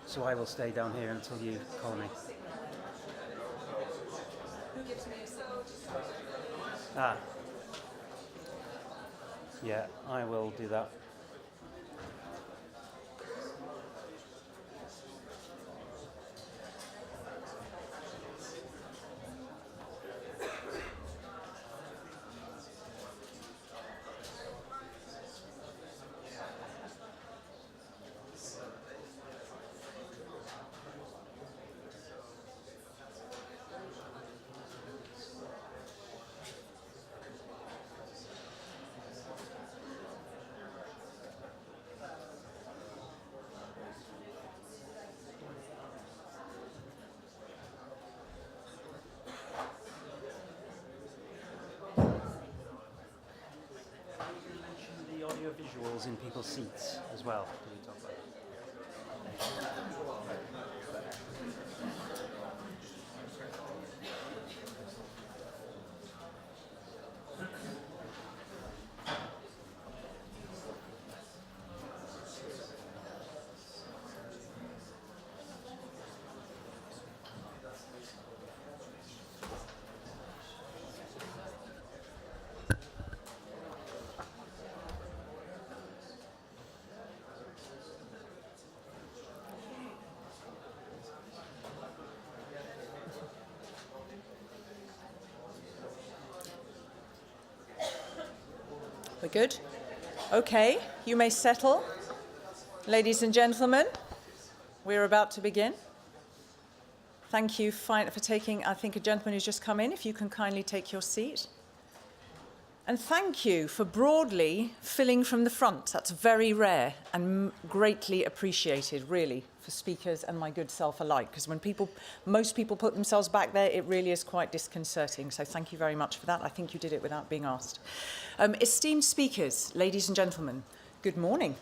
so I will stay down here until you call me. Who gives me a sound? Ah. Yeah, I will do that. The audio visuals in people's seats as well. Can we talk about that? We're good? Okay, you may settle. Ladies and gentlemen, we're about to begin. Thank you for taking, I think, a gentleman who's just come in, if you can kindly take your seat. And thank you for broadly filling from the front. That's very rare and greatly appreciated, really, for speakers and my good self alike. Because when most people put themselves back there, it really is quite disconcerting. So thank you very much for that. I think you did it without being asked. Esteemed speakers, ladies and gentlemen, good morning.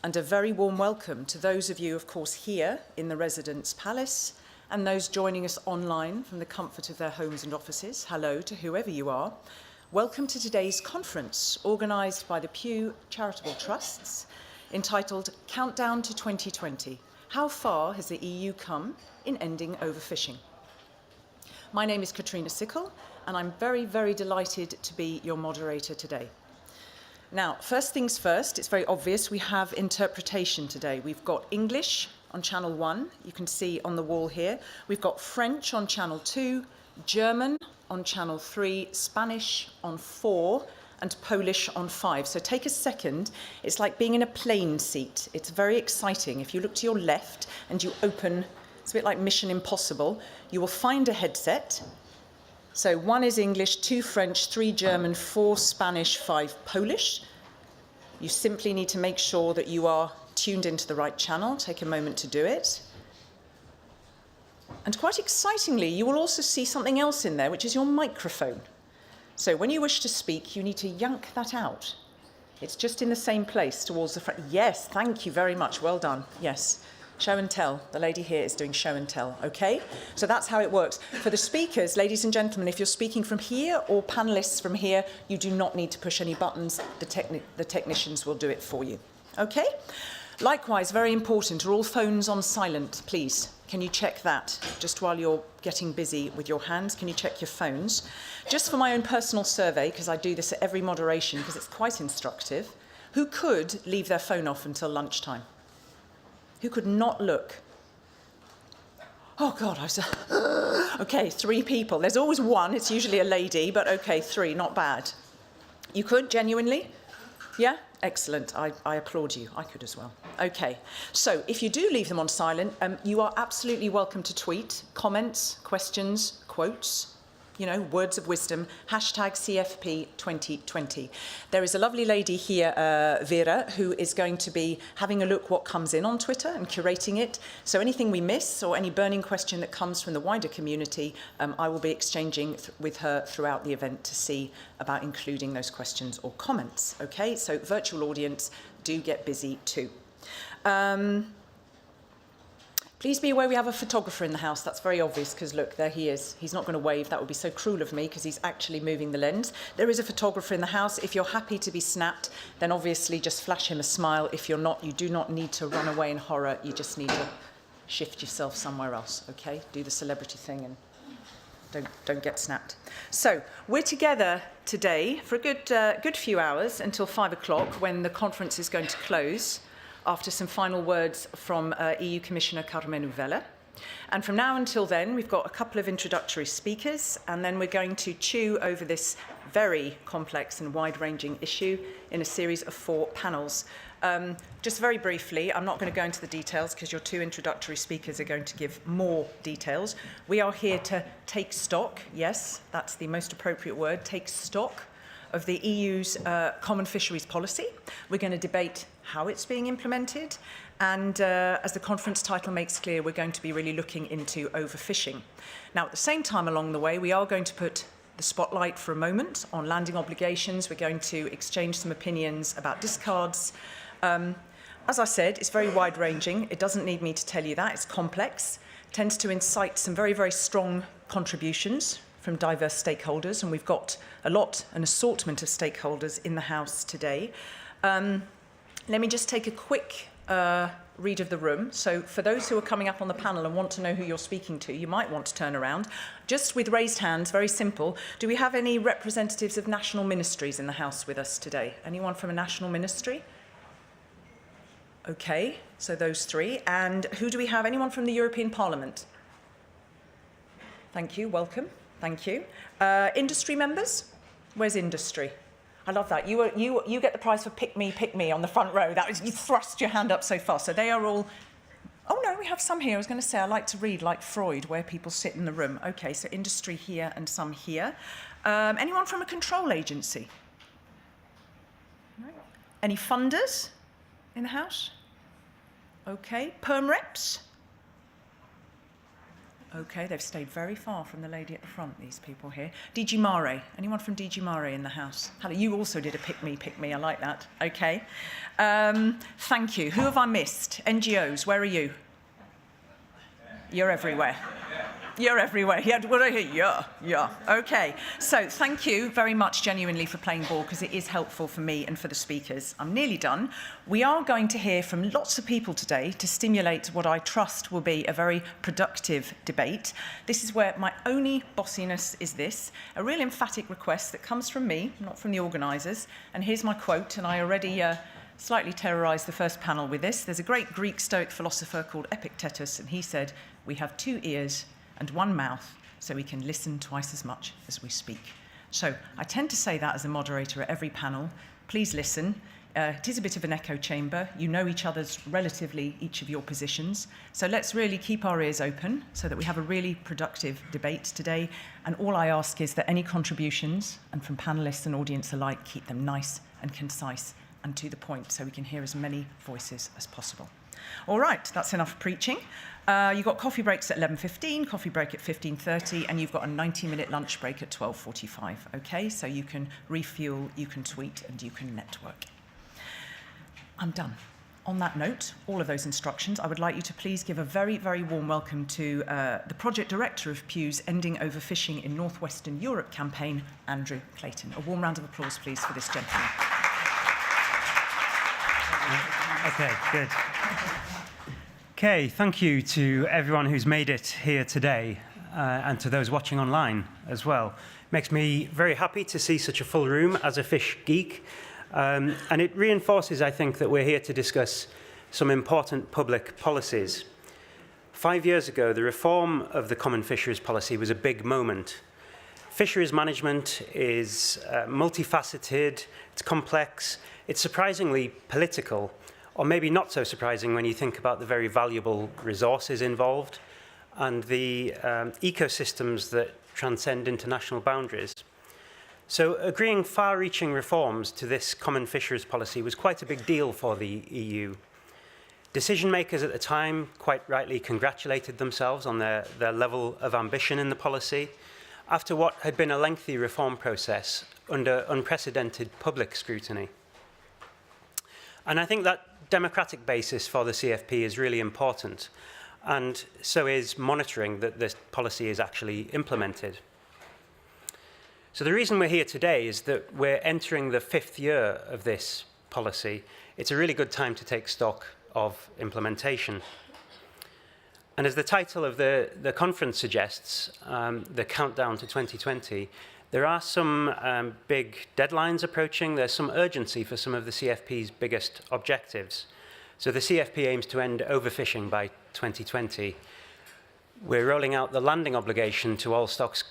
And a very warm welcome to those of you, of course, here in the Residence Palace, and those joining us online from the comfort of their homes and offices. Hello to whoever you are. Welcome to today's conference, organised by the Pew Charitable Trusts, entitled Countdown to 2020. How far has the EU come in ending overfishing? My name is Katrina Sickle, and I'm very, very delighted to be your moderator today. Now, first things first, it's very obvious we have interpretation today. We've got English on channel 1, you can see on the wall here. We've got French on channel 2, German on channel 3, Spanish on 4, and Polish on 5. So take a second. It's like being in a plane seat. It's very exciting. If you look to your left and you open, it's a bit like Mission Impossible, you will find a headset. So 1 is English, 2 French, 3 German, 4 Spanish, 5 Polish. You simply need to make sure that you are tuned into the right channel. Take a moment to do it. And quite excitingly, you will also see something else in there, which is your microphone. So when you wish to speak, you need to yank that out. It's just in the same place towards the front. Yes, thank you very much. Well done. Yes. Show and tell. The lady here is doing show and tell, okay? So that's how it works. For the speakers, ladies and gentlemen, if you're speaking from here or panelists from here, you do not need to push any buttons. The technicians will do it for you, okay? Likewise, very important, are all phones on silent, please? Can you check that? Just while you're getting busy with your hands, can you check your phones? Just for my own personal survey, because I do this at every moderation, because it's quite instructive, who could leave their phone off until lunchtime? Who could not look? Oh, God, I was... Okay, 3 people. There's always 1. It's usually a lady, but okay, 3, not bad. You could, genuinely? Yeah? Excellent. I applaud you. I could as well. Okay. So if you do leave them on silent, you are absolutely welcome to tweet comments, questions, quotes, you know, words of wisdom, #CFP 2020. There is a lovely lady here, Vera, who is going to be having a look what comes in on Twitter and curating it. So anything we miss or any burning question that comes from the wider community, I will be exchanging with her throughout the event to see about including those questions or comments. Okay, so virtual audience, do get busy too. Please be aware we have a photographer in the house. That's very obvious because, look, there he is. He's not going to wave. That would be so cruel of me because he's actually moving the lens. There is a photographer in the house. If you're happy to be snapped, then obviously just flash him a smile. If you're not, you do not need to run away in horror. You just need to shift yourself somewhere else, okay? Do the celebrity thing and don't get snapped. So we're together today for a good few hours until 5 o'clock when the conference is going to close after some final words from EU Commissioner Carmen Uvela. And from now until then, we've got a couple of introductory speakers, and then we're going to chew over this very complex and wide-ranging issue in a series of 4 panels. Just very briefly, I'm not going to go into the details because your 2 introductory speakers are going to give more details. We are here to take stock, yes, that's the most appropriate word, take stock of the EU's Common Fisheries Policy. We're going to debate how it's being implemented, and as the conference title makes clear, we're going to be really looking into overfishing. Now, at the same time along the way, we are going to put the spotlight for a moment on landing obligations. We're going to exchange some opinions about discards. As I said, it's very wide-ranging. It doesn't need me to tell you that. It's complex. It tends to incite some very, very strong contributions from diverse stakeholders, and we've got an assortment of stakeholders in the House today. Let me just take a quick read of the room. So for those who are coming up on the panel and want to know who you're speaking to, you might want to turn around. Just with raised hands, very simple. Do we have any representatives of national ministries in the House with us today? Anyone from a national ministry? Okay, so those 3. And who do we have? Anyone from the European Parliament? Thank you, welcome. Thank you. Industry members? Where's industry? I love that. You get the prize for pick me on the front row. That was, you thrust your hand up so far. So they are all, oh no, we have some here. I was going to say, I like to read like Freud, where people sit in the room. Okay, so industry here and some here. Anyone from a control agency? No. Any funders in the House? Okay, perm reps? Okay, they've stayed very far from the lady at the front, these people here. DG MARE, anyone from DG MARE in the House? Hello, you also did a pick me, I like that. Okay. Thank you. Who have I missed? NGOs, where are you? You're everywhere. You're everywhere. Yeah, what do I hear? Yeah. Okay. So thank you very much genuinely for playing ball, because it is helpful for me and for the speakers. I'm nearly done. We are going to hear from lots of people today to stimulate what I trust will be a very productive debate. This is where my only bossiness is this, a real emphatic request that comes from me, not from the organisers. And here's my quote, and I already slightly terrorised the first panel with this. There's a great Greek Stoic philosopher called Epictetus, and he said, "We have 2 ears and 1 mouth, so we can listen twice as much as we speak." So I tend to say that as a moderator at every panel. Please listen. It is a bit of an echo chamber. You know each other's relatively, each of your positions. So let's really keep our ears open so that we have a really productive debate today. And all I ask is that any contributions, and from panelists and audience alike, keep them nice and concise and to the point so we can hear as many voices as possible. All right, that's enough preaching. You've got coffee breaks at 11:15, coffee break at 15:30, and you've got a 90-minute lunch break at 12:45, okay? So you can refuel, you can tweet, and you can network. I'm done. On that note, all of those instructions, I would like you to please give a very, very warm welcome to the project director of Pew's Ending Overfishing in Northwestern Europe campaign, Andrew Clayton. A warm round of applause, please, for this gentleman. Okay, good. Okay, thank you to everyone who's made it here today, and to those watching online as well. Makes me very happy to see such a full room as a fish geek, and it reinforces, I think, that we're here to discuss some important public policies. 5 years ago, the reform of the Common Fisheries Policy was a big moment. Fisheries management is multifaceted, it's complex, it's surprisingly political, or maybe not so surprising when you think about the very valuable resources involved and the ecosystems that transcend international boundaries. So agreeing far-reaching reforms to this common fisheries policy was quite a big deal for the EU. Decision makers at the time quite rightly congratulated themselves on their level of ambition in the policy after what had been a lengthy reform process under unprecedented public scrutiny. And I think that democratic basis for the CFP is really important, and so is monitoring that this policy is actually implemented. So the reason we're here today is that we're entering the 5th year of this policy. It's a really good time to take stock of implementation. And as the title of the conference suggests, the countdown to 2020, there are some big deadlines approaching. There's some urgency for some of the CFP's biggest objectives. So the CFP aims to end overfishing by 2020. We're rolling out the landing obligation to all stocks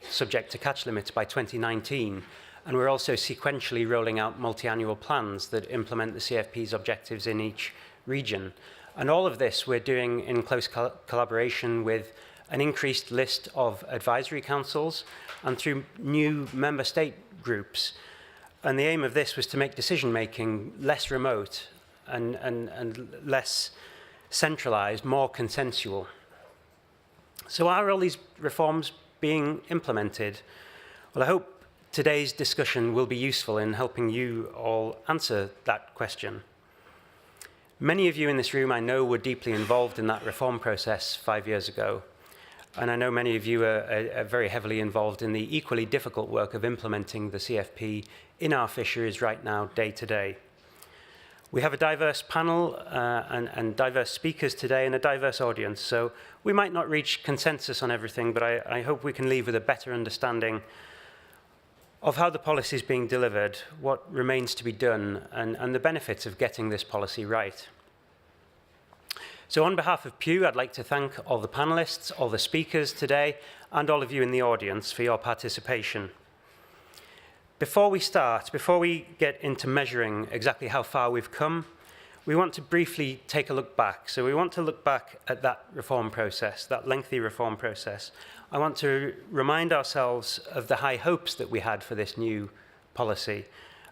subject to catch limits by 2019. And we're also sequentially rolling out multi-annual plans that implement the CFP's objectives in each region. And all of this we're doing in close collaboration with an increased list of advisory councils and through new member state groups. And the aim of this was to make decision-making less remote and less centralized, more consensual. So are all these reforms being implemented? Well, I hope today's discussion will be useful in helping you all answer that question. Many of you in this room I know were deeply involved in that reform process 5 years ago. And I know many of you are very heavily involved in the equally difficult work of implementing the CFP in our fisheries right now, day to day. We have a diverse panel and diverse speakers today and a diverse audience, so we might not reach consensus on everything, but I hope we can leave with a better understanding of how the policy is being delivered, what remains to be done, and the benefits of getting this policy right. So on behalf of Pew, I'd like to thank all the panelists, all the speakers today, and all of you in the audience for your participation. Before we start, before we get into measuring exactly how far we've come, we want to briefly take a look back. So we want to look back at that reform process, that lengthy reform process. I want to remind ourselves of the high hopes that we had for this new policy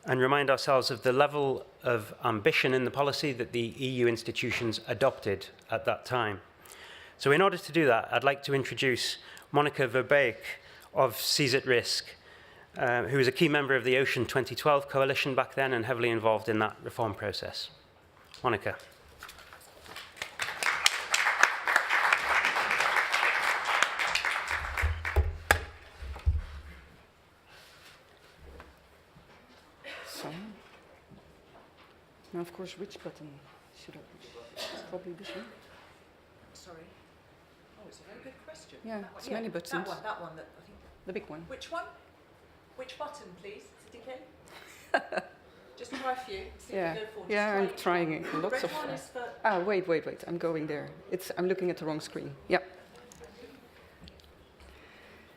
and remind ourselves of the level of ambition in the policy that the EU institutions adopted at that time. So in order to do that, I'd like to introduce Monica Verbeek of Seas at Risk, who was a key member of the Ocean 2012 coalition back then and heavily involved in that reform process. Monica. So, now of course, which button should I push? Probably this one. Sorry. Oh, it's a very good question. Yeah, it's many buttons. That one, that I think. The big one. Which one? Which button, please, Dickey? Just try a few. See Yeah, if you go forward. yeah, I'm Just trying it. The Lots red of. one is for Wait. I'm going there. I'm looking at the wrong screen. Yeah.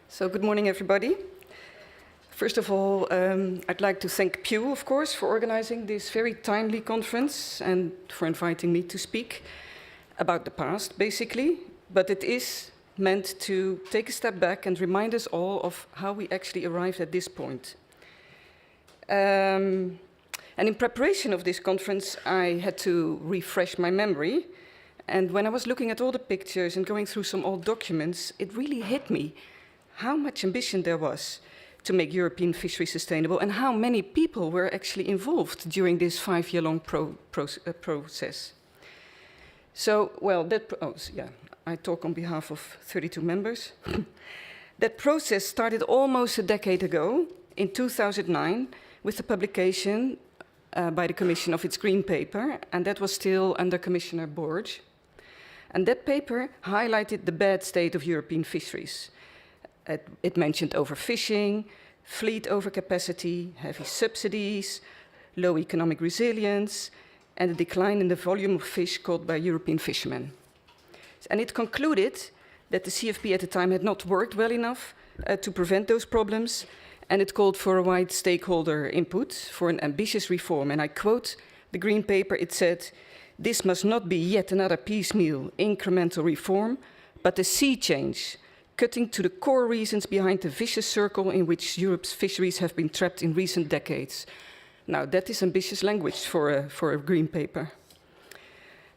So good morning, everybody. First of all, I'd like to thank Pew, of course, for organizing this very timely conference and for inviting me to speak about the past, basically. But it is meant to take a step back and remind us all of how we actually arrived at this point. And in preparation of this conference, I had to refresh my memory. And when I was looking at all the pictures and going through some old documents, it really hit me how much ambition there was to make European fisheries sustainable and how many people were actually involved during this 5-year-long process. So, well, I talk on behalf of 32 members. That process started almost a decade ago, in 2009, with the publication by the Commission of its Green Paper, and that was still under Commissioner Borg. And that paper highlighted the bad state of European fisheries. It mentioned overfishing, fleet overcapacity, heavy subsidies, low economic resilience, and a decline in the volume of fish caught by European fishermen. And it concluded that the CFP at the time had not worked well enough to prevent those problems, and it called for a wide stakeholder input for an ambitious reform. And I quote the Green Paper, it said, "This must not be yet another piecemeal, incremental reform, but a sea change, cutting to the core reasons behind the vicious circle in which Europe's fisheries have been trapped in recent decades." Now, that is ambitious language for a Green Paper.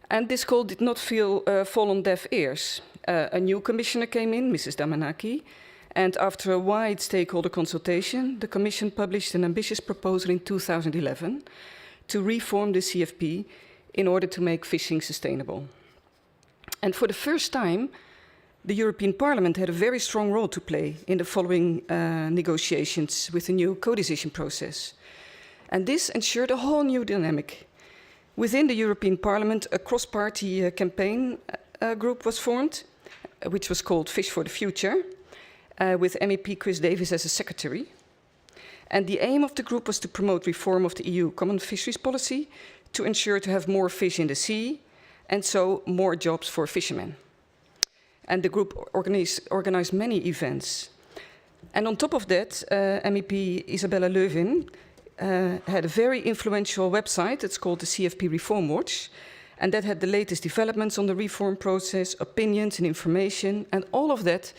And this call did not fall on deaf ears. A new commissioner came in, Mrs. Damanaki, and after a wide stakeholder consultation, the Commission published an ambitious proposal in 2011 to reform the CFP in order to make fishing sustainable. And for the first time, the European Parliament had a very strong role to play in the following negotiations with the new co-decision process. And this ensured a whole new dynamic. Within the European Parliament, a cross-party campaign group was formed, which was called Fish for the Future, with MEP Chris Davies as a secretary. And the aim of the group was to promote reform of the EU Common Fisheries Policy to ensure to have more fish in the sea, and so more jobs for fishermen. And the group organized many events. And on top of that, MEP Isabella Lövin had a very influential website. It's called the CFP Reform Watch. And that had the latest developments on the reform process, opinions and information. And all of that,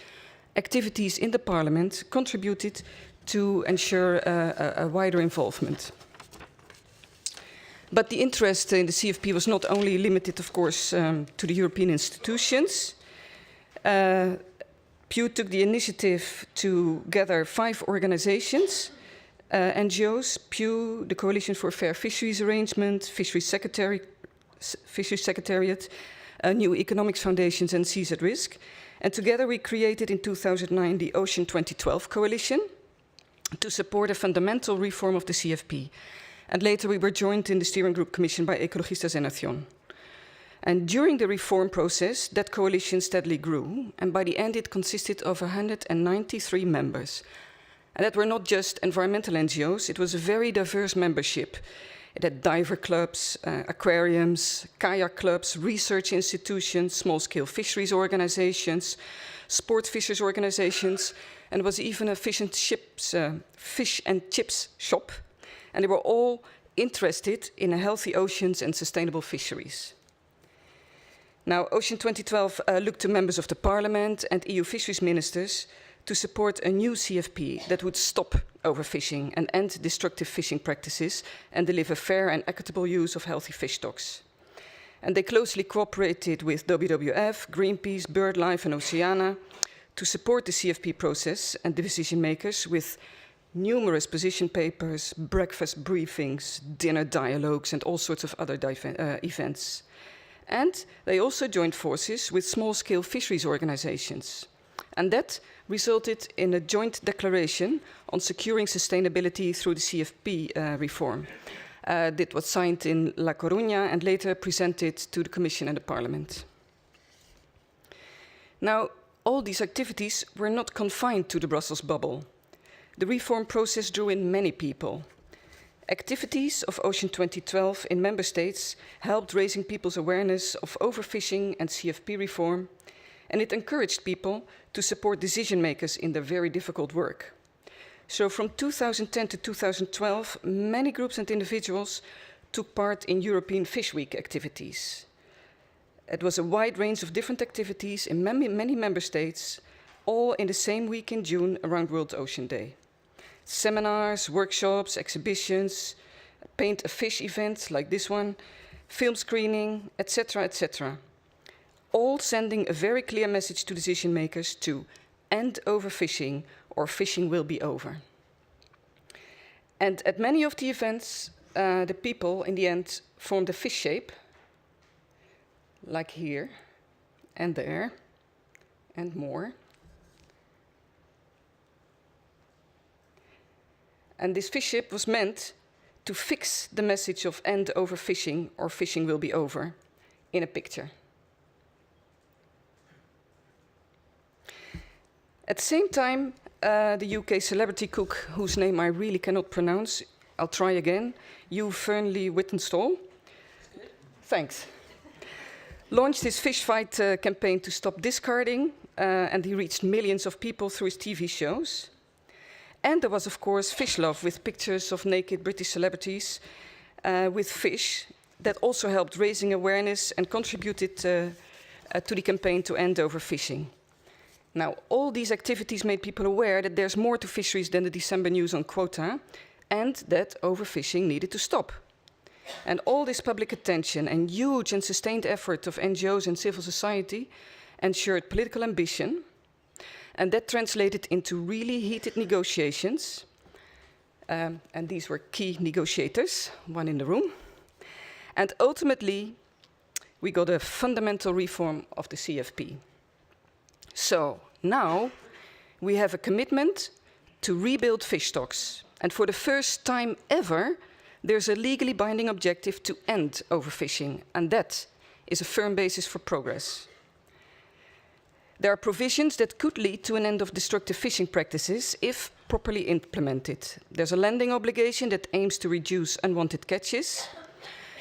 activities in the parliament, contributed to ensure a wider involvement. But the interest in the CFP was not only limited, of course, to the European institutions. Pew took the initiative to gather 5 organizations, NGOs, Pew, the Coalition for Fair Fisheries Arrangement, Fisheries Secretariat, New Economics Foundations and Seas at Risk. And together we created in 2009 the Ocean 2012 Coalition to support a fundamental reform of the CFP. And later we were joined in the steering group commission by Ecologistas en Acción. And during the reform process, that coalition steadily grew, and by the end it consisted of 193 members. And that were not just environmental NGOs, it was a very diverse membership. It had diver clubs, aquariums, kayak clubs, research institutions, small-scale fisheries organizations, sport fishers organizations, and there was even a fish and chips shop. And they were all interested in healthy oceans and sustainable fisheries. Now, Ocean 2012 looked to members of the parliament and EU fisheries ministers to support a new CFP that would stop overfishing and end destructive fishing practices and deliver fair and equitable use of healthy fish stocks. And they closely cooperated with WWF, Greenpeace, BirdLife and Oceana to support the CFP process and the decision makers with numerous position papers, breakfast briefings, dinner dialogues and all sorts of other events. And they also joined forces with small-scale fisheries organizations. And that resulted in a joint declaration on securing sustainability through the CFP reform. That was signed in La Coruña and later presented to the Commission and the Parliament. Now, all these activities were not confined to the Brussels bubble. The reform process drew in many people. Activities of Ocean 2012 in member states helped raising people's awareness of overfishing and CFP reform, and it encouraged people to support decision makers in their very difficult work. So from 2010 to 2012, many groups and individuals took part in European Fish Week activities. It was a wide range of different activities in many member states, all in the same week in June around World Ocean Day. Seminars, workshops, exhibitions, paint a fish events like this one, film screening, etc., etc. All sending a very clear message to decision makers to end overfishing or fishing will be over. And at many of the events, the people in the end formed a fish shape, like here and there and more. And this fish ship was meant to fix the message of end overfishing or fishing will be over in a picture. At the same time, the UK celebrity cook, whose name I really cannot pronounce, I'll try again, Hugh Fernley Whittenstall, thanks, launched his fish fight campaign to stop discarding, and he reached millions of people through his TV shows. And there was, of course, Fish Love, with pictures of naked British celebrities with fish that also helped raising awareness and contributed to the campaign to end overfishing. Now, all these activities made people aware that there's more to fisheries than the December news on quota, and that overfishing needed to stop. And all this public attention and huge and sustained effort of NGOs and civil society ensured political ambition. And that translated into really heated negotiations. And these were key negotiators, one in the room. And ultimately, we got a fundamental reform of the CFP. So now we have a commitment to rebuild fish stocks. And for the first time ever, there's a legally binding objective to end overfishing. And that is a firm basis for progress. There are provisions that could lead to an end of destructive fishing practices if properly implemented. There's a landing obligation that aims to reduce unwanted catches,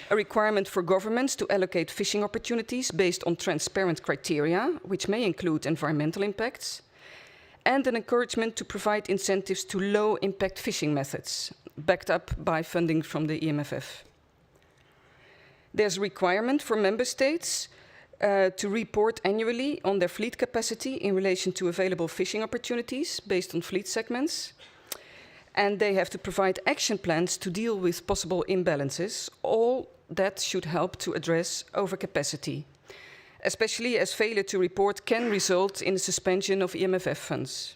a requirement for governments to allocate fishing opportunities based on transparent criteria, which may include environmental impacts, and an encouragement to provide incentives to low-impact fishing methods, backed up by funding from the EMFF. There's a requirement for member states to report annually on their fleet capacity in relation to available fishing opportunities based on fleet segments. And they have to provide action plans to deal with possible imbalances. All that should help to address overcapacity, especially as failure to report can result in the suspension of EMFF funds.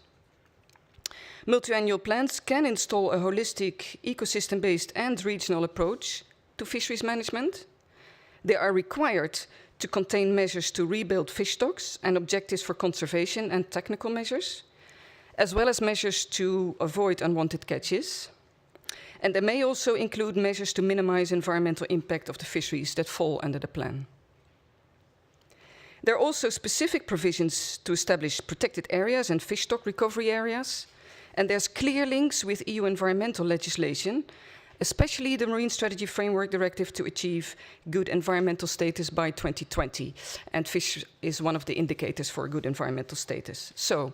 Multi-annual plans can install a holistic, ecosystem-based and regional approach to fisheries management. They are required to contain measures to rebuild fish stocks and objectives for conservation and technical measures, as well as measures to avoid unwanted catches. And they may also include measures to minimize environmental impact of the fisheries that fall under the plan. There are also specific provisions to establish protected areas and fish stock recovery areas, and there's clear links with EU environmental legislation, especially the Marine Strategy Framework Directive to achieve good environmental status by 2020. And fish is one of the indicators for good environmental status. So,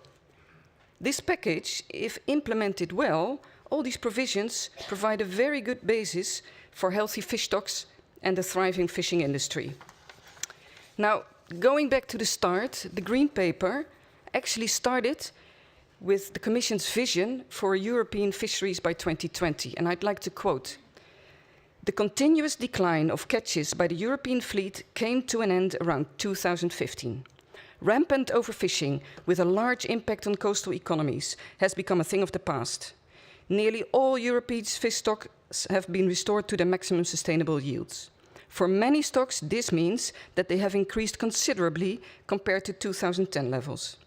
this package, if implemented well, all these provisions provide a very good basis for healthy fish stocks and a thriving fishing industry. Now, going back to the start, the Green Paper actually started with the Commission's vision for European fisheries by 2020. And I'd like to quote, "The continuous decline of catches by the European fleet came to an end around 2015. Rampant overfishing with a large impact on coastal economies has become a thing of the past. Nearly all Europe's fish stocks have been restored to their maximum sustainable yields. For many stocks, this means that they have increased considerably compared to 2010 levels.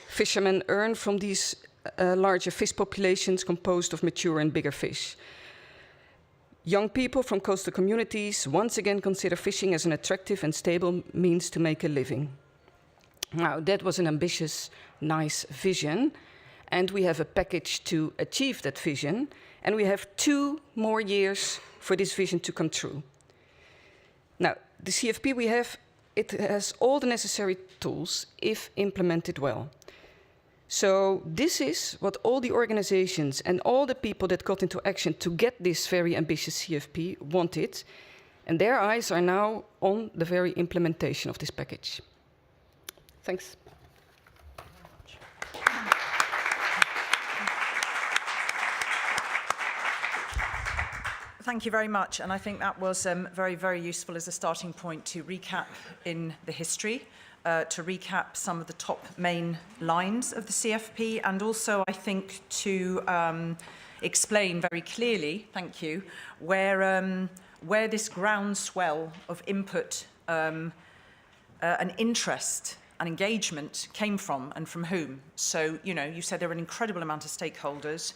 Fishermen earn from these larger fish populations composed of mature and bigger fish. Young people from coastal communities once again consider fishing as an attractive and stable means to make a living." Now, that was an ambitious, nice vision, and we have a package to achieve that vision, and we have 2 more years for this vision to come true. Now, the CFP we have, it has all the necessary tools if implemented well. So this is what all the organizations and all the people that got into action to get this very ambitious CFP wanted, and their eyes are now on the very implementation of this package. Thanks. Thank you very much, and I think that was very, very useful as a starting point to recap in the history, to recap some of the top main lines of the CFP, and also I think to explain very clearly, thank you, where this groundswell of input and interest and engagement came from and from whom. So, you know, you said there were an incredible amount of stakeholders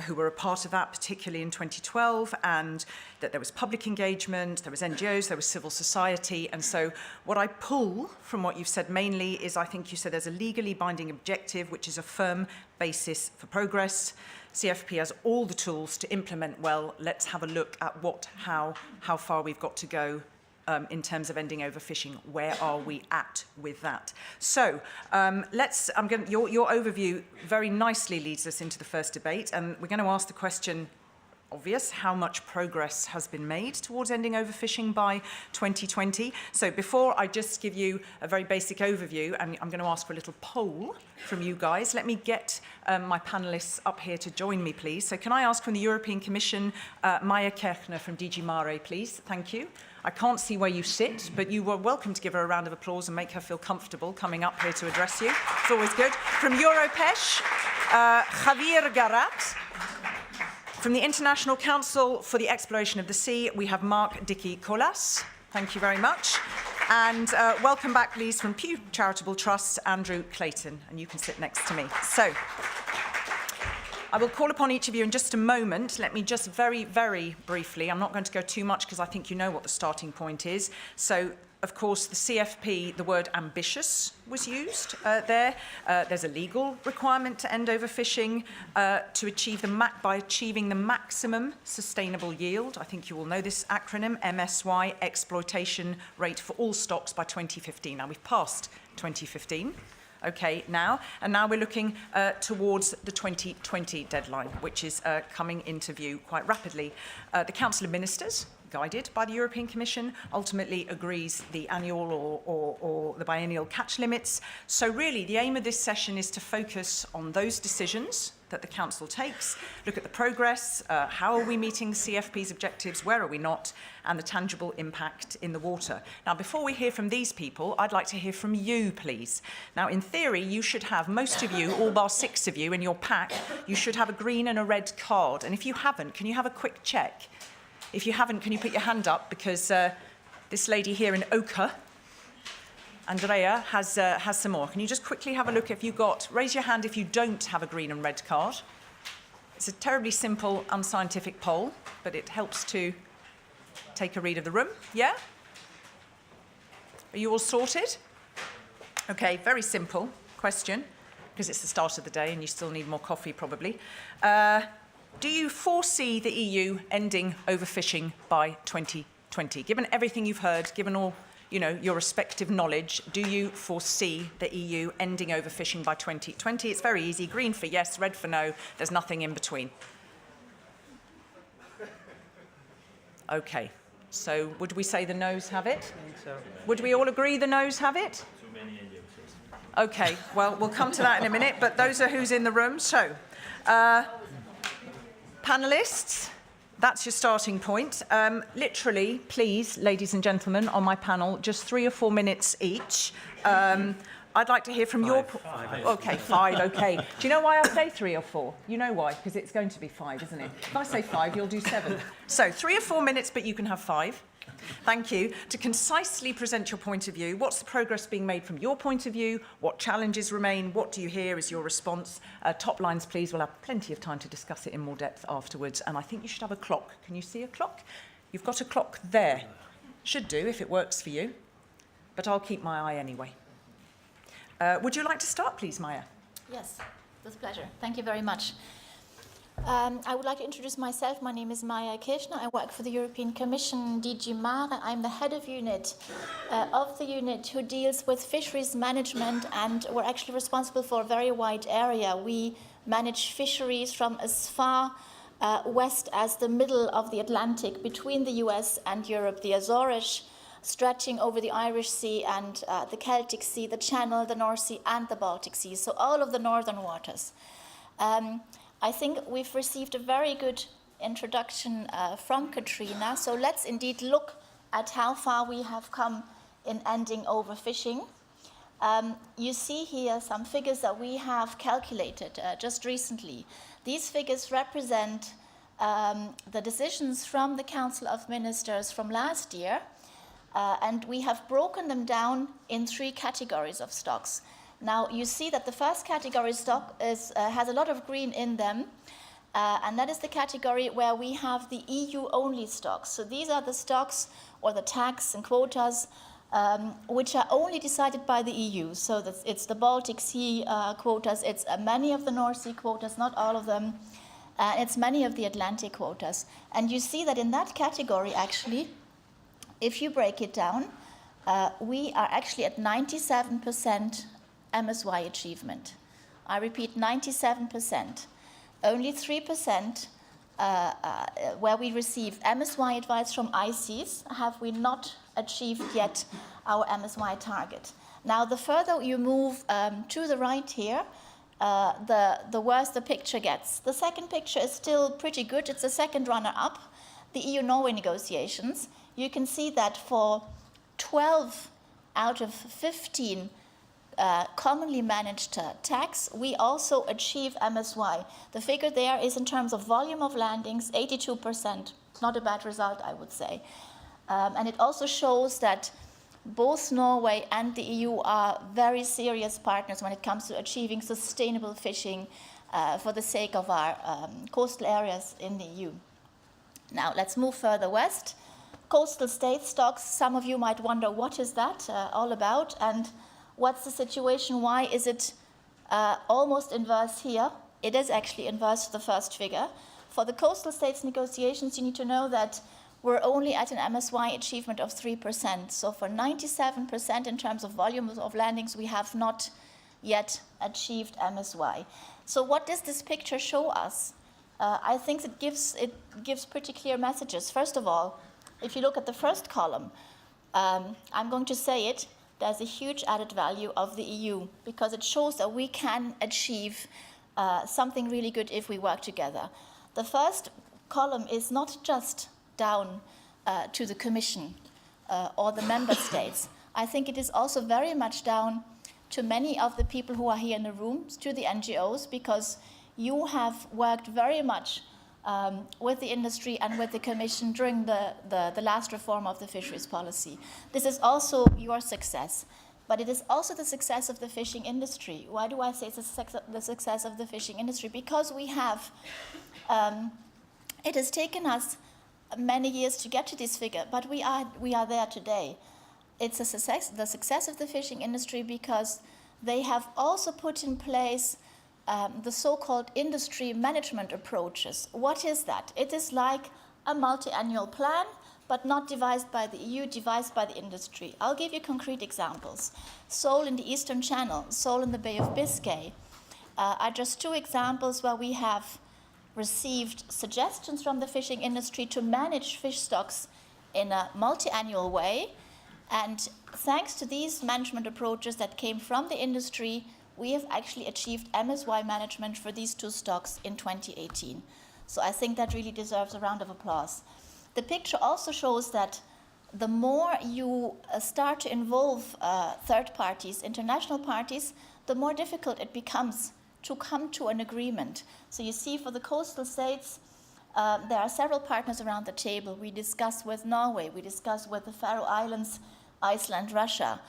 who were a part of that, particularly in 2012, and that there was public engagement, there was NGOs, there was civil society. And so what I pull from what you've said mainly is, I think you said there's a legally binding objective, which is a firm basis for progress. CFP has all the tools to implement well. Let's have a look at how far we've got to go in terms of ending overfishing. Where are we at with that? So your overview very nicely leads us into the first debate, and we're going to ask the question, obvious, how much progress has been made towards ending overfishing by 2020? So before I just give you a very basic overview, and I'm going to ask for a little poll from you guys. Let me get my panelists up here to join me, please. So can I ask from the European Commission, Maja Kirchner from DG MARE, please? Thank you. I can't see where you sit, but you were welcome to give her a round of applause and make her feel comfortable coming up here to address you. It's always good. From Europêche, Javier Garat. From the International Council for the Exploration of the Sea, we have Dickey-Collas. Thank you very much. And welcome back, please, from Pew Charitable Trust, Andrew Clayton. And you can sit next to me. So, I will call upon each of you in just a moment. Let me just very, very briefly, I'm not going to go too much because I think you know what the starting point is. So, of course, the CFP, the word ambitious was used there. There's a legal requirement to end overfishing to achieve by achieving the maximum sustainable yield. I think you all know this acronym, MSY, exploitation rate for all stocks by 2015. Now, we've passed 2015. Okay, now we're looking towards the 2020 deadline, which is coming into view quite rapidly. The Council of Ministers, guided by the European Commission, ultimately agrees the annual or the biennial catch limits. So really, the aim of this session is to focus on those decisions that the Council takes, look at the progress, how are we meeting CFP's objectives, where are we not, and the tangible impact in the water. Now, before we hear from these people, I'd like to hear from you, please. Now, in theory, you should have, most of you, all bar 6 of you in your pack, you should have a green and a red card. And if you haven't, can you have a quick check? If you haven't, can you put your hand up? Because this lady here in ochre, Andrea, has some more. Can you just quickly have a look if you got, raise your hand if you don't have a green and red card. It's a terribly simple, unscientific poll, but it helps to take a read of the room. Yeah? Are you all sorted? Okay, very simple question, because it's the start of the day and you still need more coffee probably. Do you foresee the EU ending overfishing by 2020? Given everything you've heard, given all your respective knowledge, do you foresee the EU ending overfishing by 2020? It's very easy. Green for yes, red for no. There's nothing in between. Okay. So would we say the noes have it? I think so. Would we all agree the noes have it? Too many NGOs. Okay. Well, we'll come to that in a minute, but those are who's in the room. So, panellists, that's your starting point. Literally, please, ladies and gentlemen, on my panel, just 3 or 4 minutes each. I'd like to hear from Five. Okay, 5, okay. Do you know why I say 3 or 4? You know why, because it's going to be 5, isn't it? If I say 5, you'll do 7. So 3 or 4 minutes, but you can have 5. Thank you. To concisely present your point of view, what's the progress being made from your point of view? What challenges remain? What do you hear as your response? Top lines, please. We'll have plenty of time to discuss it in more depth afterwards. And I think you should have a clock. Can you see a clock? You've got a clock there. Should do, if it works for you. But I'll keep my eye anyway. Would you like to start, please, Maja? Yes, with pleasure. Thank you very much. I would like to introduce myself. My name is Maja Kirchner. I work for the European Commission, DG MARE. I'm the head of unit of the unit who deals with fisheries management, and we're actually responsible for a very wide area. We manage fisheries from as far west as the middle of the Atlantic, between the US and Europe, the Azores, stretching over the Irish Sea and the Celtic Sea, the Channel, the North Sea, and the Baltic Sea, so all of the northern waters. I think we've received a very good introduction from Katrina, so let's indeed look at how far we have come in ending overfishing. You see here some figures that we have calculated just recently. These figures represent the decisions from the Council of Ministers from last year, and we have broken them down in 3 categories of stocks. Now, you see that the first category stock has a lot of green in them, and that is the category where we have the EU-only stocks. So these are the stocks or the tax and quotas which are only decided by the EU. So it's the Baltic Sea quotas, it's many of the North Sea quotas, not all of them, it's many of the Atlantic quotas. And you see that in that category, actually, if you break it down, we are actually at 97% MSY achievement. I repeat, 97%. Only 3% where we receive MSY advice from ICs have we not achieved yet our MSY target. Now, the further you move to the right here, the worse the picture gets. The second picture is still pretty good. It's the second runner-up, the EU-Norway negotiations. You can see that for 12 out of 15 commonly managed tax, we also achieve MSY. The figure there is in terms of volume of landings, 82%. Not a bad result, I would say. And it also shows that both Norway and the EU are very serious partners when it comes to achieving sustainable fishing for the sake of our coastal areas in the EU. Now, let's move further west. Coastal state stocks, some of you might wonder, what is that all about, and what's the situation? Why is it almost inverse here? It is actually inverse to the first figure. For the coastal states negotiations, you need to know that we're only at an MSY achievement of 3%. So for 97% in terms of volume of landings, we have not yet achieved MSY. So what does this picture show us? I think it gives pretty clear messages. First of all, if you look at the first column, I'm going to say it, there's a huge added value of the EU because it shows that we can achieve something really good if we work together. The first column is not just down to the Commission or the member states. I think it is also very much down to many of the people who are here in the room, to the NGOs, because you have worked very much with the industry and with the Commission during the last reform of the fisheries policy. This is also your success, but it is also the success of the fishing industry. Why do I say it's the success of the fishing industry? Because we have, it has taken us many years to get to this figure, but we are there today. It's the success of the fishing industry because they have also put in place the so-called industry management approaches. What is that? It is like a multi-annual plan, but not devised by the EU, devised by the industry. I'll give you concrete examples. Sole in the Eastern Channel, sole in the Bay of Biscay are just two examples where we have received suggestions from the fishing industry to manage fish stocks in a multi-annual way. And thanks to these management approaches that came from the industry, we have actually achieved MSY management for these two stocks in 2018. So I think that really deserves a round of applause. The picture also shows that the more you start to involve third parties, international parties, the more difficult it becomes to come to an agreement. So you see for the coastal states, there are several partners around the table. We discuss with Norway, we discuss with the Faroe Islands, Iceland, Russia.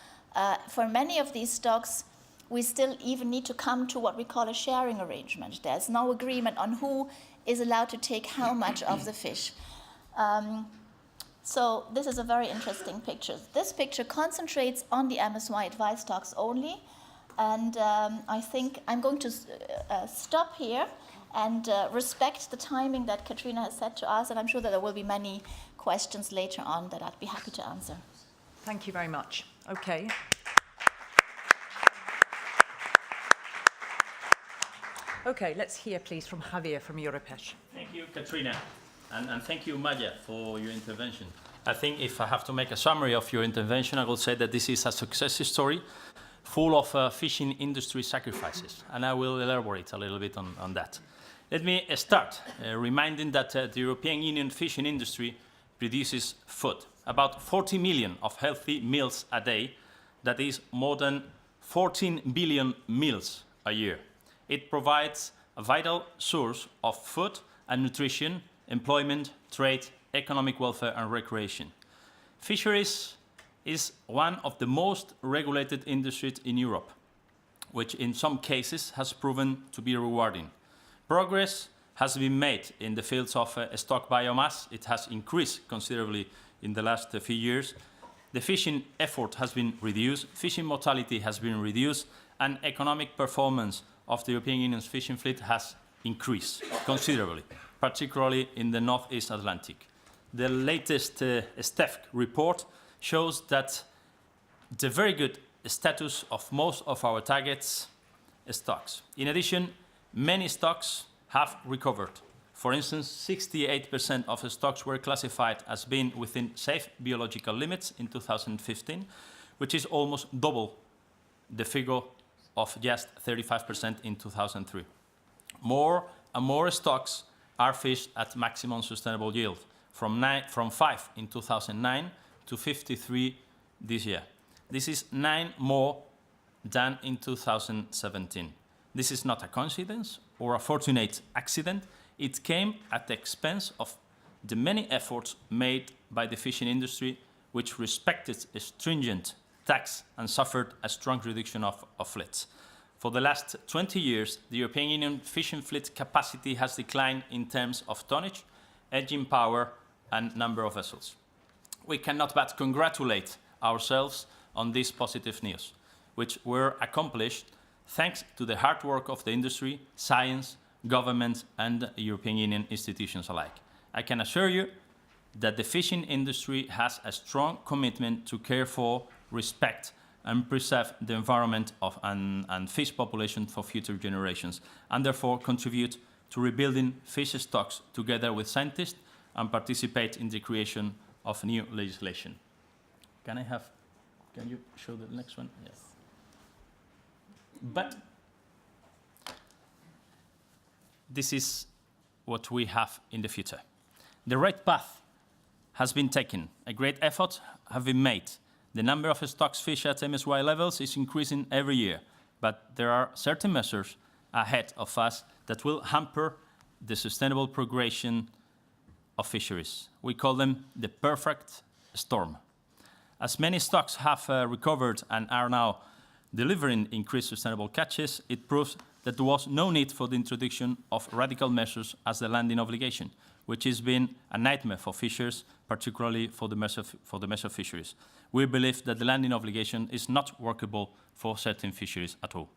For many of these stocks, we still even need to come to what we call a sharing arrangement. There's no agreement on who is allowed to take how much of the fish. So this is a very interesting picture. This picture concentrates on the MSY advice stocks only. And I think I'm going to stop here and respect the timing that Katrina has set to us. And I'm sure that there will be many questions later on that I'd be happy to answer. Thank you very much. Okay. Okay, let's hear, please, from Javier from Europêche. Thank you, Katrina, and thank you, Maja, for your intervention. I think if I have to make a summary of your intervention, I will say that this is a success story full of fishing industry sacrifices, and I will elaborate a little bit on that. Let me start reminding that the European Union fishing industry produces food, about 40 million of healthy meals a day, that is more than 14 billion meals a year. It provides a vital source of food and nutrition, employment, trade, economic welfare and recreation. Fisheries is one of the most regulated industries in Europe, which in some cases has proven to be rewarding. Progress has been made in the fields of stock biomass. It has increased considerably in the last few years. The fishing effort has been reduced, fishing mortality has been reduced, and economic performance of the European Union's fishing fleet has increased considerably, particularly in the Northeast Atlantic. The latest STEFC report shows that the very good status of most of our targets stocks. In addition, many stocks have recovered. For instance, 68% of the stocks were classified as being within safe biological limits in 2015, which is almost double the figure of just 35% in 2003. More and more stocks are fished at maximum sustainable yield, from 5 in 2009 to 53 this year. This is 9 more than in 2017. This is not a coincidence or a fortunate accident. It came at the expense of the many efforts made by the fishing industry, which respected a stringent tax and suffered a strong reduction of fleets. For the last 20 years, the European Union fishing fleet capacity has declined in terms of tonnage, engine power, and number of vessels. We cannot but congratulate ourselves on this positive news, which were accomplished thanks to the hard work of the industry, science, government, and European Union institutions alike. I can assure you that the fishing industry has a strong commitment to care for, respect, and preserve the environment of and fish population for future generations, and therefore contribute to rebuilding fish stocks together with scientists and participate in the creation of new legislation. Can you show the next one? Yes. But this is what we have in the future. The right path has been taken. A great effort has been made. The number of stocks fish at MSY levels is increasing every year, but there are certain measures ahead of us that will hamper the sustainable progression of fisheries. We call them the perfect storm. As many stocks have recovered and are now delivering increased sustainable catches, it proves that there was no need for the introduction of radical measures as the landing obligation, which has been a nightmare for fishers, particularly for the measure fisheries. We believe that the landing obligation is not workable for certain fisheries at all.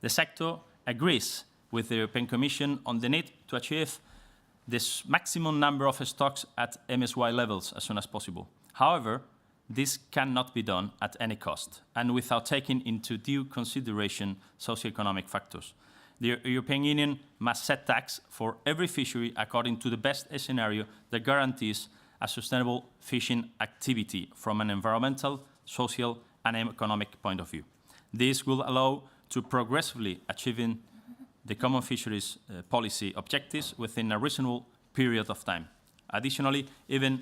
The sector agrees with the European Commission on the need to achieve this maximum number of stocks at MSY levels as soon as possible. However, this cannot be done at any cost and without taking into due consideration socioeconomic factors. The European Union must set tax for every fishery according to the best scenario that guarantees a sustainable fishing activity from an environmental, social, and economic point of view. This will allow to progressively achieving the Common Fisheries Policy objectives within a reasonable period of time. Additionally, even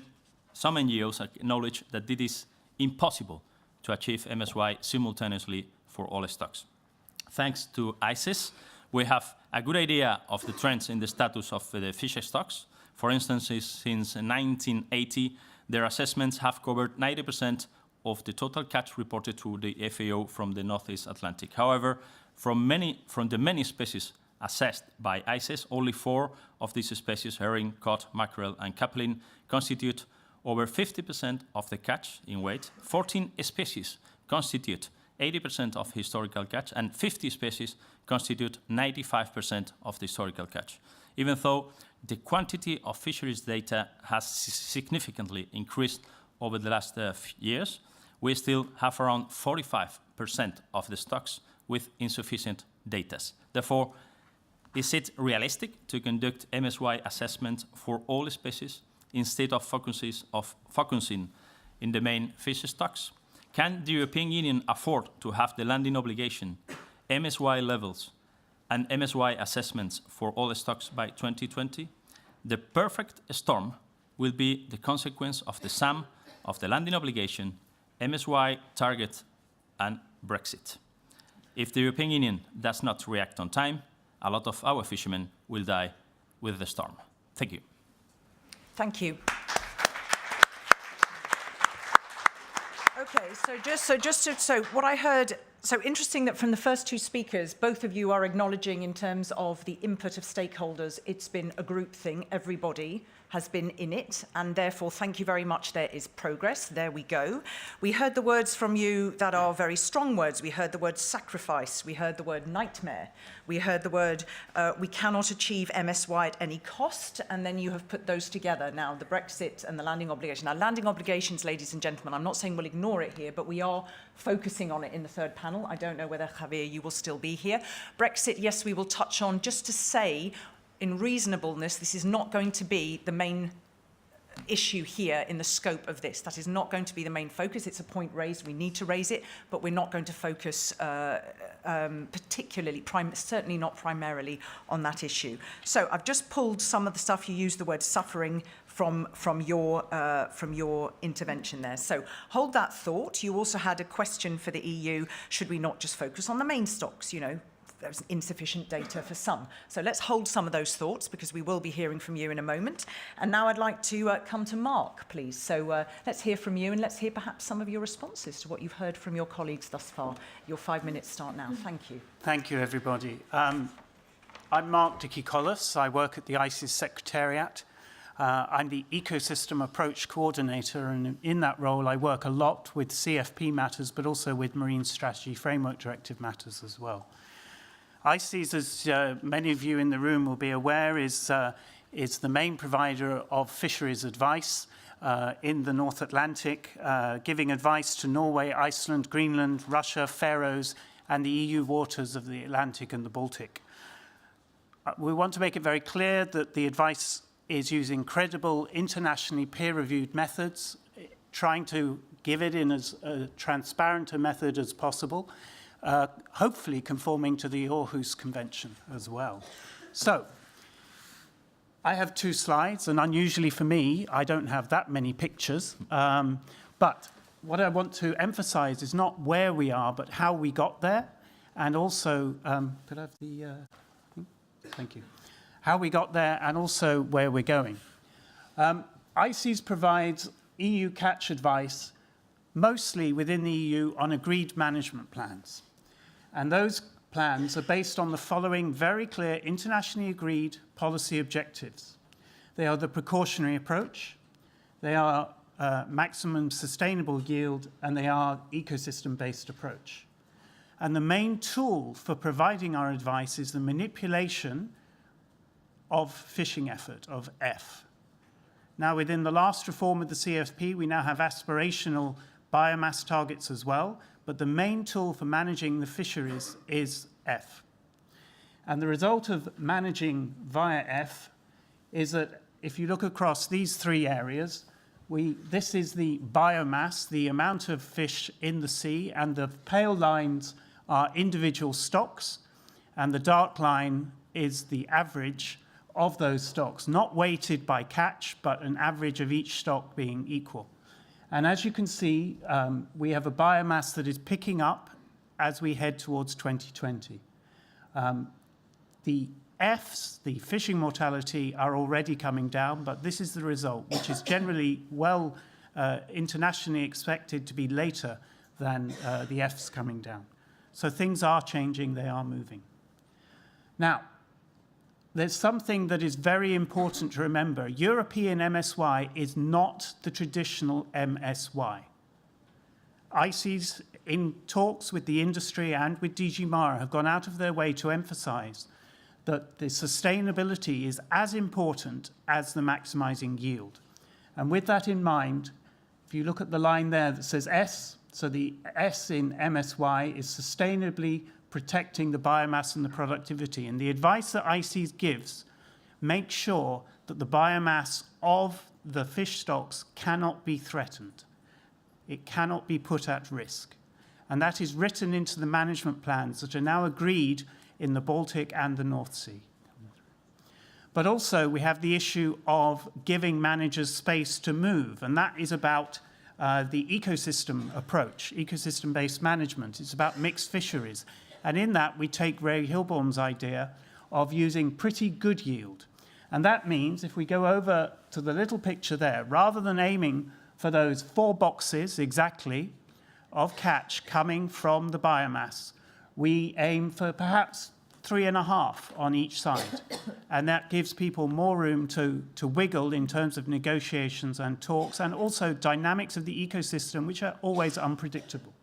some NGOs acknowledge that it is impossible to achieve MSY simultaneously for all stocks. Thanks to ICES, we have a good idea of the trends in the status of the fish stocks. For instance, since 1980, their assessments have covered 90% of the total catch reported to the FAO from the Northeast Atlantic. However, from the many species assessed by ICES, only 4 of these species, herring, cod, mackerel, and capelin, constitute over 50% of the catch in weight. 14 species constitute 80% of historical catch, and 50 species constitute 95% of the historical catch. Even though the quantity of fisheries data has significantly increased over the last years, we still have around 45% of the stocks with insufficient data. Therefore, is it realistic to conduct MSY assessments for all species instead of focusing in the main fish stocks? Can the European Union afford to have the landing obligation, MSY levels, and MSY assessments for all stocks by 2020? The perfect storm will be the consequence of the sum of the landing obligation, MSY target, and Brexit. If the European Union does not react on time, a lot of our fishermen will die with the storm. Thank you. Thank you. Okay, so what I heard, so interesting that from the first 2 speakers, both of you are acknowledging in terms of the input of stakeholders, it's been a group thing, everybody has been in it, and therefore thank you very much, there is progress, there we go. We heard the words from you that are very strong words. We heard the word sacrifice, we heard the word nightmare, we heard the word we cannot achieve MSY at any cost, and then you have put those together now, the Brexit and the landing obligation. Now, landing obligations, ladies and gentlemen, I'm not saying we'll ignore it here, but we are focusing on it in the third panel. I don't know whether, Javier, you will still be here. Brexit, yes, we will touch on, just to say, in reasonableness, this is not going to be the main issue here in the scope of this. That is not going to be the main focus. It's a point raised. We need to raise it, but we're not going to focus particularly, certainly not primarily on that issue. So I've just pulled some of the stuff. You used the word suffering from your intervention there. So hold that thought. You also had a question for the EU. Should we not just focus on the main stocks, you know, there's insufficient data for some. So let's hold some of those thoughts because we will be hearing from you in a moment. And now I'd like to come to Mark, please. So let's hear from you and let's hear perhaps some of your responses to what you've heard from your colleagues thus far. Your 5 minutes start now. Thank you. Thank you, everybody. I'm Mark Dickey-Collas. I work at the ICES Secretariat. I'm the Ecosystem Approach Coordinator, and in that role I work a lot with CFP matters, but also with Marine Strategy Framework Directive matters as well. ICES, as many of you in the room will be aware, is the main provider of fisheries advice in the North Atlantic, giving advice to Norway, Iceland, Greenland, Russia, Faroes, and the EU waters of the Atlantic and the Baltic. We want to make it very clear that the advice is using credible, internationally peer-reviewed methods, trying to give it in as transparent a method as possible, hopefully conforming to the Aarhus Convention as well. So, I have 2 slides, and unusually for me, I don't have that many pictures. But what I want to emphasize is not where we are, but how we got there, and also, could I have the, thank you. How we got there and also where we're going. ICES provides EU catch advice mostly within the EU on agreed management plans. And those plans are based on the following very clear internationally agreed policy objectives. They are the precautionary approach, they are maximum sustainable yield, and they are ecosystem-based approach. And the main tool for providing our advice is the manipulation of fishing effort, of F. Now, within the last reform of the CFP, we now have aspirational biomass targets as well, but the main tool for managing the fisheries is F. And the result of managing via F is that if you look across these 3 areas, this is the biomass, the amount of fish in the sea, and the pale lines are individual stocks, and the dark line is the average of those stocks, not weighted by catch, but an average of each stock being equal. And as you can see, we have a biomass that is picking up as we head towards 2020. The Fs, the fishing mortality, are already coming down, but this is the result, which is generally well internationally expected to be later than the Fs coming down. So things are changing, they are moving. Now, there's something that is very important to remember. European MSY is not the traditional MSY. ICES, in talks with the industry and with DG MARE, have gone out of their way to emphasize that the sustainability is as important as the maximizing yield. And with that in mind, if you look at the line there that says S, so the S in MSY is sustainably protecting the biomass and the productivity. And the advice that ICES gives makes sure that the biomass of the fish stocks cannot be threatened. It cannot be put at risk. And that is written into the management plans that are now agreed in the Baltic and the North Sea. But also we have the issue of giving managers space to move, and that is about the ecosystem approach, ecosystem-based management. It's about mixed fisheries. And in that, we take Ray Hilborn's idea of using pretty good yield. And that means, if we go over to the little picture there, rather than aiming for those 4 boxes exactly of catch coming from the biomass, we aim for perhaps 3.5 on each side. And that gives people more room to wiggle in terms of negotiations and talks, and also dynamics of the ecosystem, which are always unpredictable.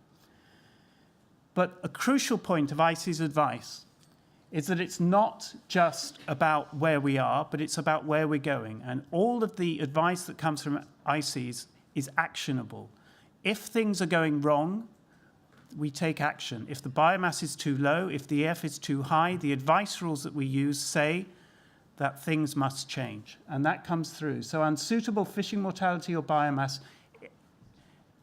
But a crucial point of ICES advice is that it's not just about where we are, but it's about where we're going. And all of the advice that comes from ICES is actionable. If things are going wrong, we take action. If the biomass is too low, if the F is too high, the advice rules that we use say that things must change. And that comes through. So unsuitable fishing mortality or biomass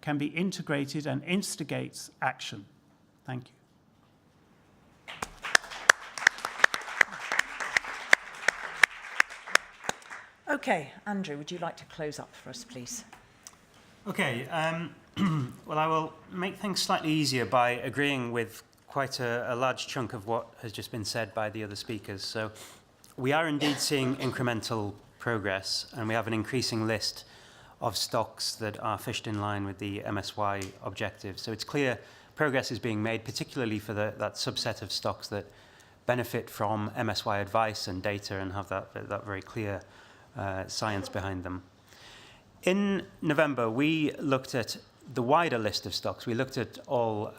can be integrated and instigates action. Thank you. Okay, Andrew, would you like to close up for us, please? Okay, well, I will make things slightly easier by agreeing with quite a large chunk of what has just been said by the other speakers. So we are indeed seeing incremental progress, and we have an increasing list of stocks that are fished in line with the MSY objective. So it's clear progress is being made, particularly for that subset of stocks that benefit from MSY advice and data and have that very clear science behind them. In November, we looked at the wider list of stocks. We looked at all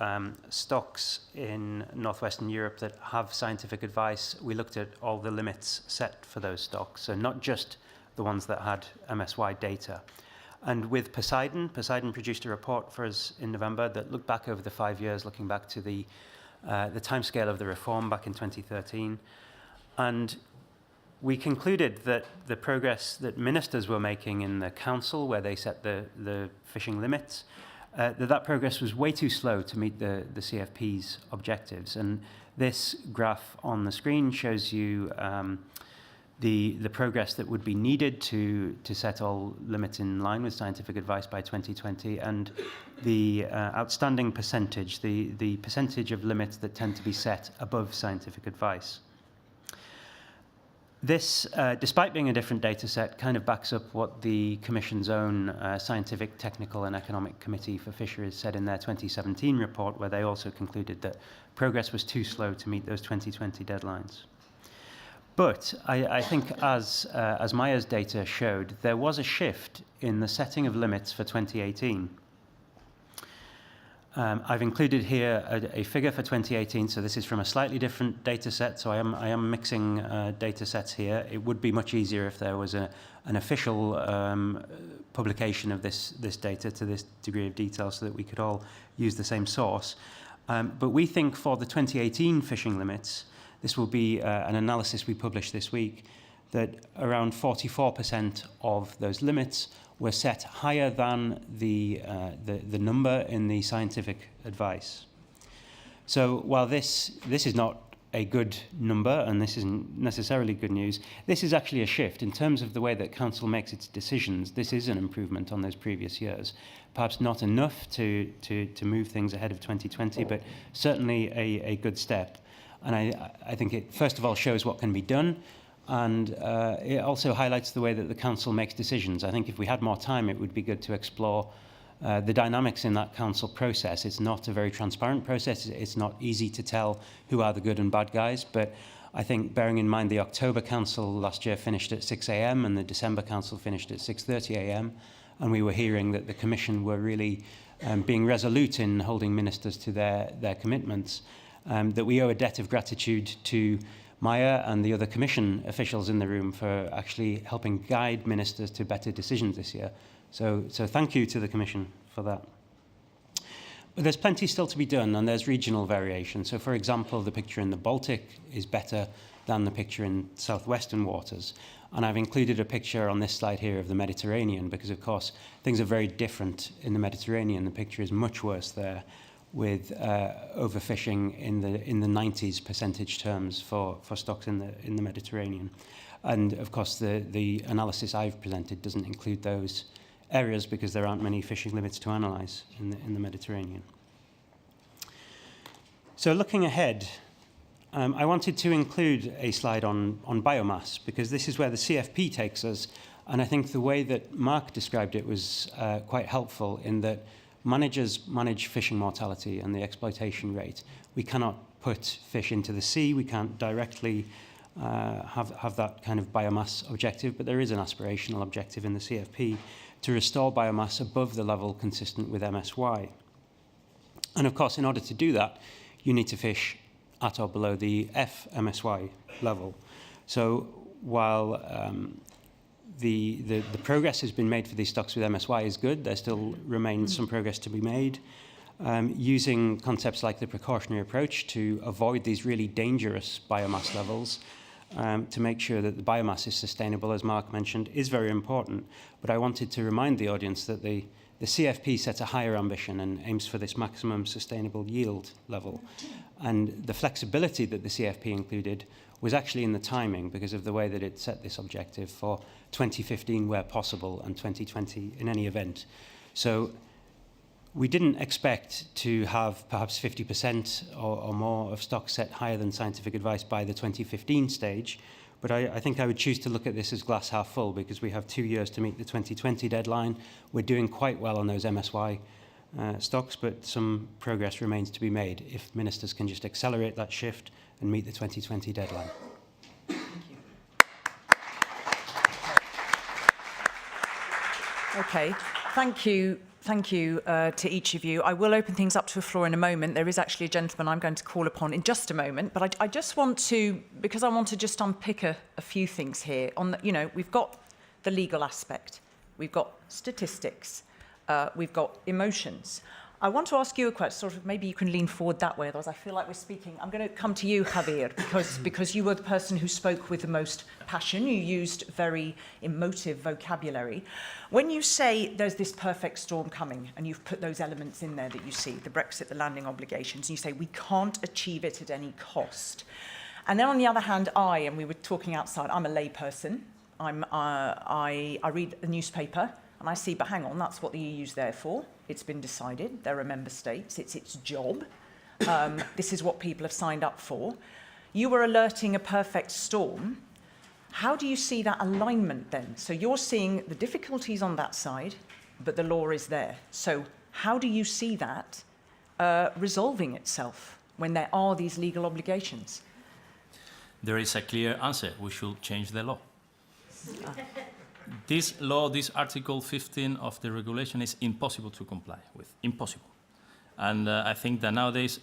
stocks in Northwestern Europe that have scientific advice. We looked at all the limits set for those stocks, so not just the ones that had MSY data. And with Poseidon produced a report for us in November that looked back over the 5 years, looking back to the timescale of the reform back in 2013. And we concluded that the progress that ministers were making in the council, where they set the fishing limits, that progress was way too slow to meet the CFP's objectives. And this graph on the screen shows you the progress that would be needed to set all limits in line with scientific advice by 2020, and the outstanding percentage, the percentage of limits that tend to be set above scientific advice. This, despite being a different data set, kind of backs up what the Commission's own Scientific, Technical and Economic Committee for Fisheries said in their 2017 report, where they also concluded that progress was too slow to meet those 2020 deadlines. But I think, as Maja's data showed, there was a shift in the setting of limits for 2018. I've included here a figure for 2018, so this is from a slightly different data set, so I am mixing data sets here. It would be much easier if there was an official publication of this data to this degree of detail so that we could all use the same source. But we think for the 2018 fishing limits, this will be an analysis we published this week, that around 44% of those limits were set higher than the number in the scientific advice. So while this is not a good number, and this isn't necessarily good news, this is actually a shift. In terms of the way that Council makes its decisions, this is an improvement on those previous years. Perhaps not enough to move things ahead of 2020, but certainly a good step. And I think it, first of all, shows what can be done, and it also highlights the way that the Council makes decisions. I think if we had more time, it would be good to explore the dynamics in that Council process. It's not a very transparent process. It's not easy to tell who are the good and bad guys, but I think bearing in mind the October Council last year finished at 6 a.m. and the December Council finished at 6:30 a.m., and we were hearing that the Commission were really being resolute in holding ministers to their commitments, that we owe a debt of gratitude to Maja and the other Commission officials in the room for actually helping guide ministers to better decisions this year. So thank you to the Commission for that. But there's plenty still to be done, and there's regional variation. So, for example, the picture in the Baltic is better than the picture in southwestern waters. And I've included a picture on this slide here of the Mediterranean because, of course, things are very different in the Mediterranean. The picture is much worse there, with overfishing in the 90s percentage terms for stocks in the Mediterranean. And of course the analysis I've presented doesn't include those areas because there aren't many fishing limits to analyse in the Mediterranean. So looking ahead, I wanted to include a slide on biomass because this is where the CFP takes us, and I think the way that Mark described it was quite helpful in that managers manage fishing mortality and the exploitation rate. We cannot put fish into the sea. We can't directly have that kind of biomass objective, but there is an aspirational objective in the CFP to restore biomass above the level consistent with MSY. And of course, in order to do that, you need to fish at or below the FMSY level. So while the progress has been made for these stocks with MSY is good, there still remains some progress to be made. Using concepts like the precautionary approach to avoid these really dangerous biomass levels, to make sure that the biomass is sustainable, as Mark mentioned, is very important. But I wanted to remind the audience that the CFP sets a higher ambition and aims for this maximum sustainable yield level. And the flexibility that the CFP included was actually in the timing because of the way that it set this objective for 2015 where possible and 2020 in any event. So We didn't expect to have perhaps 50% or more of stocks set higher than scientific advice by the 2015 stage, but I think I would choose to look at this as glass half full because we have 2 years to meet the 2020 deadline. We're doing quite well on those MSY stocks, but some progress remains to be made if ministers can just accelerate that shift and meet the 2020 deadline. Okay, thank you. Thank you to each of you. I will open things up to the floor in a moment. There is actually a gentleman I'm going to call upon in just a moment, but I just want to, because I want to just unpick a few things here. On the, you know, we've got the legal aspect, we've got statistics, we've got emotions. I want to ask you a question, sort of maybe you can lean forward that way, otherwise I feel like we're speaking. I'm going to come to you, Javier, because you were the person who spoke with the most passion. You used very emotive vocabulary. When you say there's this perfect storm coming, and you've put those elements in there that you see, the Brexit, the landing obligations, and you say we can't achieve it at any cost. And then on the other hand, and we were talking outside, I'm a layperson. I read the newspaper, and I see, but hang on, that's what the EU's there for. It's been decided. There are member states. It's its job. This is what people have signed up for. You were alerting a perfect storm. How do you see that alignment then? So you're seeing the difficulties on that side, but the law is there. So how do you see that resolving itself when there are these legal obligations? There is a clear answer. We should change the law. This law, this Article 15 of the regulation is impossible to comply with, impossible. And I think that nowadays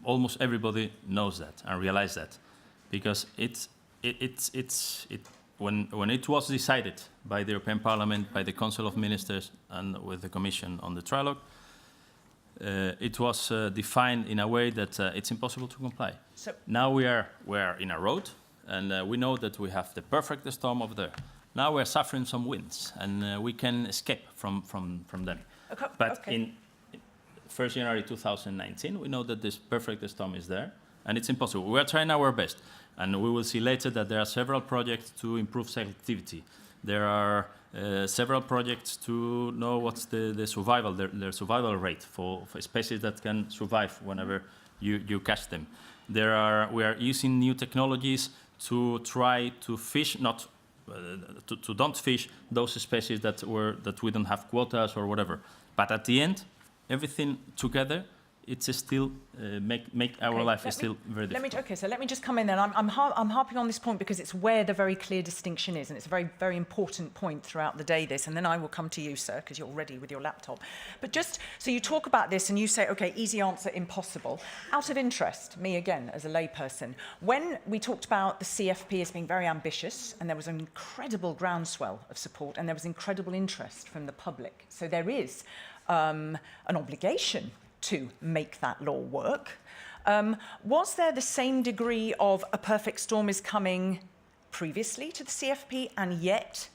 almost everybody knows that and realizes that, because when it was decided by the European Parliament, by the Council of Ministers and with the Commission on the trilogue, it was defined in a way that it's impossible to comply. So now we are in a road, and we know that we have the perfect storm over there. Now we're suffering some winds, and we can escape from them. Okay. But in 1st January 2019, we know that this perfect storm is there, and it's impossible. We are trying our best, and we will see later that there are several projects to improve selectivity. There are several projects to know what's the survival, their survival rate for species that can survive whenever you catch them. We are using new technologies to try to fish, not to don't fish those species that we don't have quotas or whatever. But at the end, everything together, it's still make our life is still very difficult. So let me just come in then. I'm harping on this point because it's where the very clear distinction is, and it's a very, very important point throughout the day, this, and then I will come to you, sir, because you're ready with your laptop. But just, so you talk about this and you say, okay, easy answer, impossible. Out of interest, me again, as a layperson, when we talked about the CFP as being very ambitious, and there was an incredible groundswell of support, and there was incredible interest from the public, so there is an obligation to make that law work. Was there the same degree of a perfect storm is coming previously to the CFP, and yet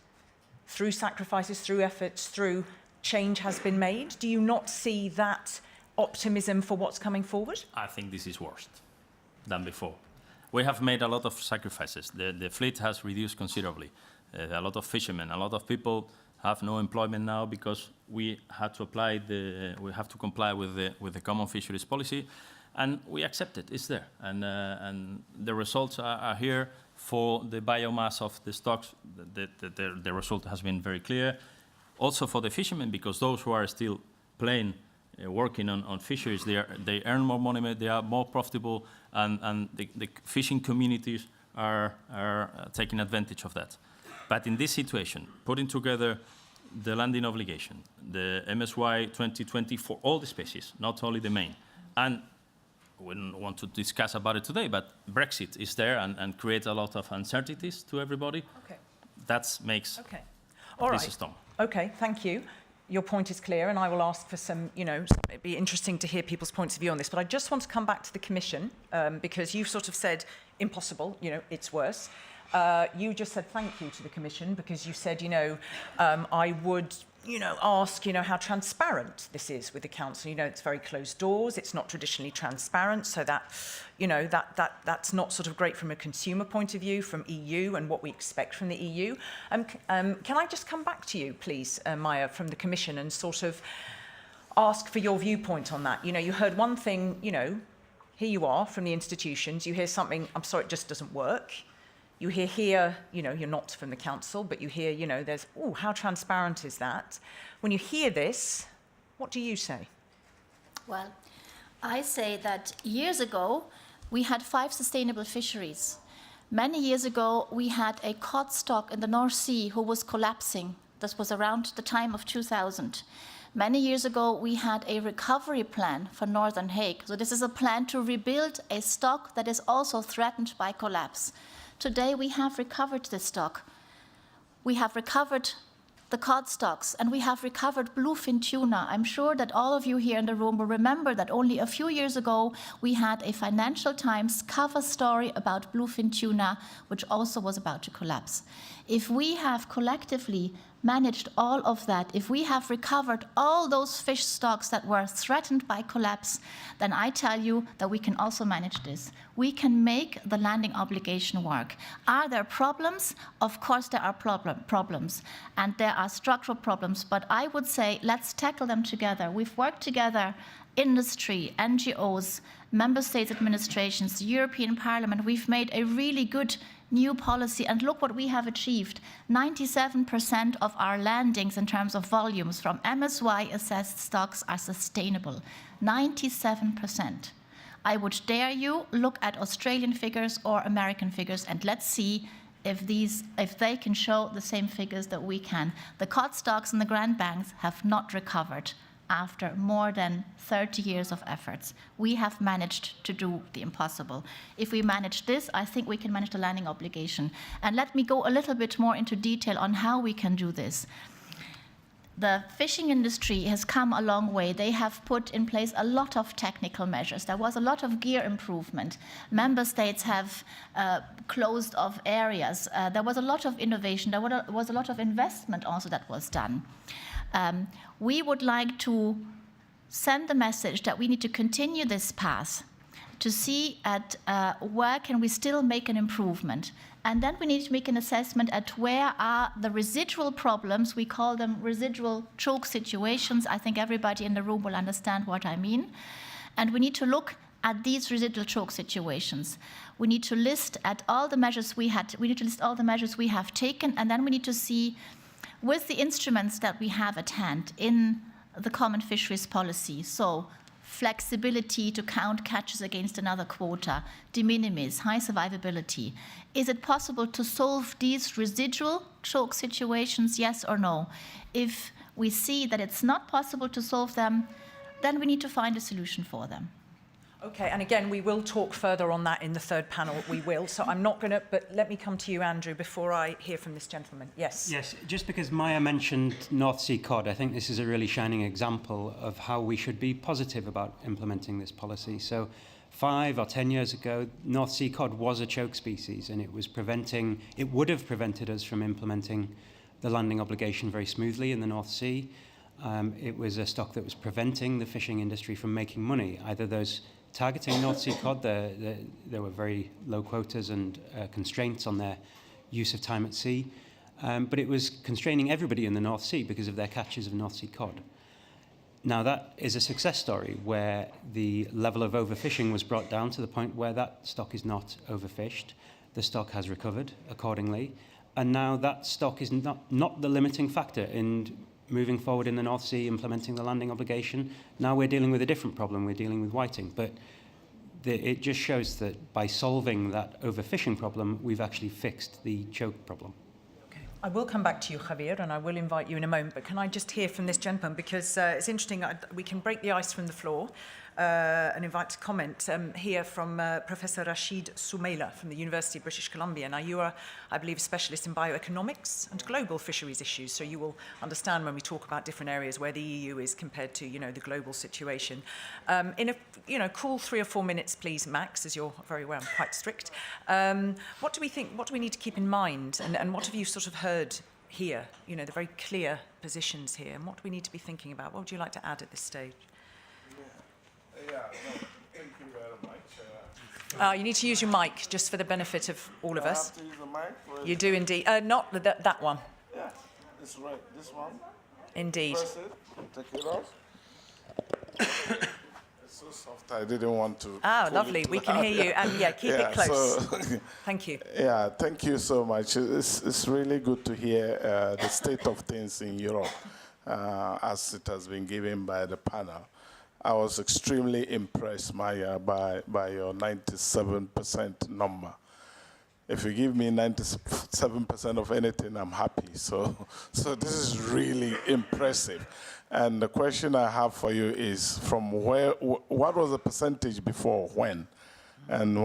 through sacrifices, through efforts, through change has been made? Do you not see that optimism for what's coming forward? I think this is worse than before. We have made a lot of sacrifices. The fleet has reduced considerably. A lot of fishermen, a lot of people have no employment now because we had to comply with the Common Fisheries Policy, and we accept it. It's there, and the results are here for the biomass of the stocks. The result has been very clear. Also for the fishermen, because those who are still playing, working on fisheries, they earn more money, they are more profitable, and the fishing communities are taking advantage of that. But in this situation, putting together the landing obligation, the MSY 2020 for all the species, not only the main, and we don't want to discuss about it today, but Brexit is there and creates a lot of uncertainties to everybody. Okay. That makes this a storm. Okay, thank you. Your point is clear, and I will ask for some, it'd be interesting to hear people's points of view on this, but I just want to come back to the Commission, because you've sort of said impossible, it's worse. You just said thank you to the Commission because you said, I would, ask, how transparent this is with the Council. It's very closed doors. It's not traditionally transparent. So that, that's not sort of great from a consumer point of view, from EU and what we expect from the EU. Can I just come back to you, please, Maja, from the Commission, and sort of ask for your viewpoint on that. You know, you heard one thing, you know, here you are from the institutions, you hear something, I'm sorry, it just doesn't work. You hear here, you know, you're not from the council, but you hear, you know, there's, oh, how transparent is that? When you hear this, what do you say? Well, I say that years ago, we had 5 sustainable fisheries. Many years ago, we had a cod stock in the North Sea who was collapsing. This was around the time of 2000. Many years ago, we had a recovery plan for Northern Hague. So this is a plan to rebuild a stock that is also threatened by collapse. Today, we have recovered this stock. We have recovered the cod stocks, and we have recovered bluefin tuna. I'm sure that all of you here in the room will remember that only a few years ago, we had a Financial Times cover story about bluefin tuna, which also was about to collapse. If we have collectively managed all of that, if we have recovered all those fish stocks that were threatened by collapse, then I tell you that we can also manage this. We can make the landing obligation work. Are there problems? Of course there are problems, and there are structural problems, but I would say let's tackle them together. We've worked together, industry, NGOs, member states administrations, the European Parliament. We've made a really good new policy, and look what we have achieved. 97% of our landings in terms of volumes from MSY assessed stocks are sustainable. 97%. I would dare you look at Australian figures or American figures, and let's see if they can show the same figures that we can. The cod stocks in the Grand Banks have not recovered after more than 30 years of efforts. We have managed to do the impossible. If we manage this, I think we can manage the landing obligation. And let me go a little bit more into detail on how we can do this. The fishing industry has come a long way. They have put in place a lot of technical measures. There was a lot of gear improvement. Member states have closed off areas. There was a lot of innovation. There was a lot of investment also that was done. We would like to send the message that we need to continue this path, to see at where can we still make an improvement. And then we need to make an assessment at where are the residual problems. We call them residual choke situations. I think everybody in the room will understand what I mean. And we need to look at these residual choke situations. We need to list at all the measures we need to list all the measures we have taken, and then we need to see with the instruments that we have at hand in the Common Fisheries Policy, so flexibility to count catches against another quota, de minimis, high survivability, is it possible to solve these residual choke situations, yes or no? If we see that it's not possible to solve them, then we need to find a solution for them. Okay, and again, we will talk further on that in the third panel, we will. So I'm not going to, but let me come to you, Andrew, before I hear from this gentleman. Yes. Yes, just because Maja mentioned North Sea cod, I think this is a really shining example of how we should be positive about implementing this policy. So 5 or 10 years ago, North Sea cod was a choke species, and it would have prevented us from implementing the landing obligation very smoothly in the North Sea. It was a stock that was preventing the fishing industry from making money. Either those targeting North Sea cod, there were very low quotas and constraints on their use of time at sea, but it was constraining everybody in the North Sea because of their catches of North Sea cod. Now that is a success story where the level of overfishing was brought down to the point where that stock is not overfished. The stock has recovered accordingly, and now that stock is not the limiting factor in moving forward in the North Sea, implementing the landing obligation. Now we're dealing with a different problem. We're dealing with whiting. But it just shows that by solving that overfishing problem, we've actually fixed the choke problem. Okay. I will come back to you, Javier, and I will invite you in a moment. But can I just hear from this gentleman? Because it's interesting, we can break the ice from the floor and invite to comment here from Professor Rashid Soumeila from the University of British Columbia. Now, you are, I believe, a specialist in bioeconomics and global fisheries issues, so you will understand when we talk about different areas where the EU is compared to, the global situation. In a, cool 3 or 4 minutes, please, Max, as you're very well, quite strict. What do we think, what do we need to keep in mind, and what have you sort of heard here, the very clear positions here, and what do we need to be thinking about? What would you like to add at this stage? Thank you very much. You need to use your mic just for the benefit of all of I us. have to use the mic? You do indeed. Not that one. Yeah, it's right. This one. Indeed. Press it, take it off. It's so soft, I didn't want to. Ah, pull lovely. it We can loud. hear you. And yeah, keep it close. Thank you. Yeah, thank you so much. It's really good to hear the state of things in Europe as it has been given by the panel. I was extremely impressed, Maja, by your 97% number. If you give me 97% of anything, I'm happy. So this is really impressive. And the question I have for you is, from where? What was the percentage before? When? And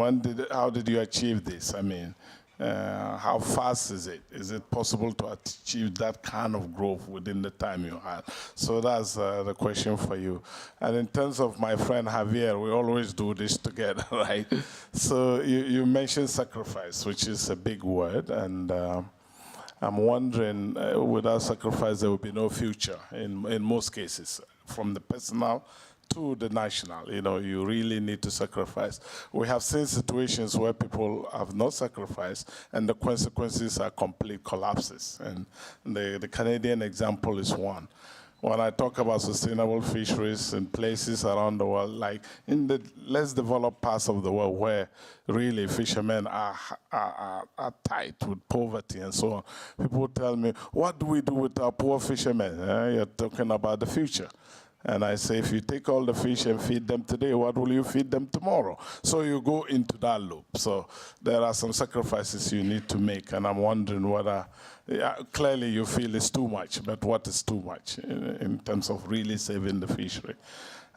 how did you achieve this? I mean, how fast is it? Is it possible to achieve that kind of growth within the time you had? So that's the question for you. And in terms of my friend Javier, we always do this together, right? So you mentioned sacrifice, which is a big word, and I'm wondering, without sacrifice, there will be no future in most cases, from the personal to the national. You know, you really need to sacrifice. We have seen situations where people have not sacrificed, and the consequences are complete collapses. And the Canadian example is one. When I talk about sustainable fisheries in places around the world, like in the less developed parts of the world where really fishermen are tight with poverty and so on, people tell me, what do we do with our poor fishermen? You're talking about the future. And I say, if you take all the fish and feed them today, what will you feed them tomorrow? So you go into that loop. So there are some sacrifices you need to make, and I'm wondering whether, clearly you feel it's too much, but what is too much in terms of really saving the fishery?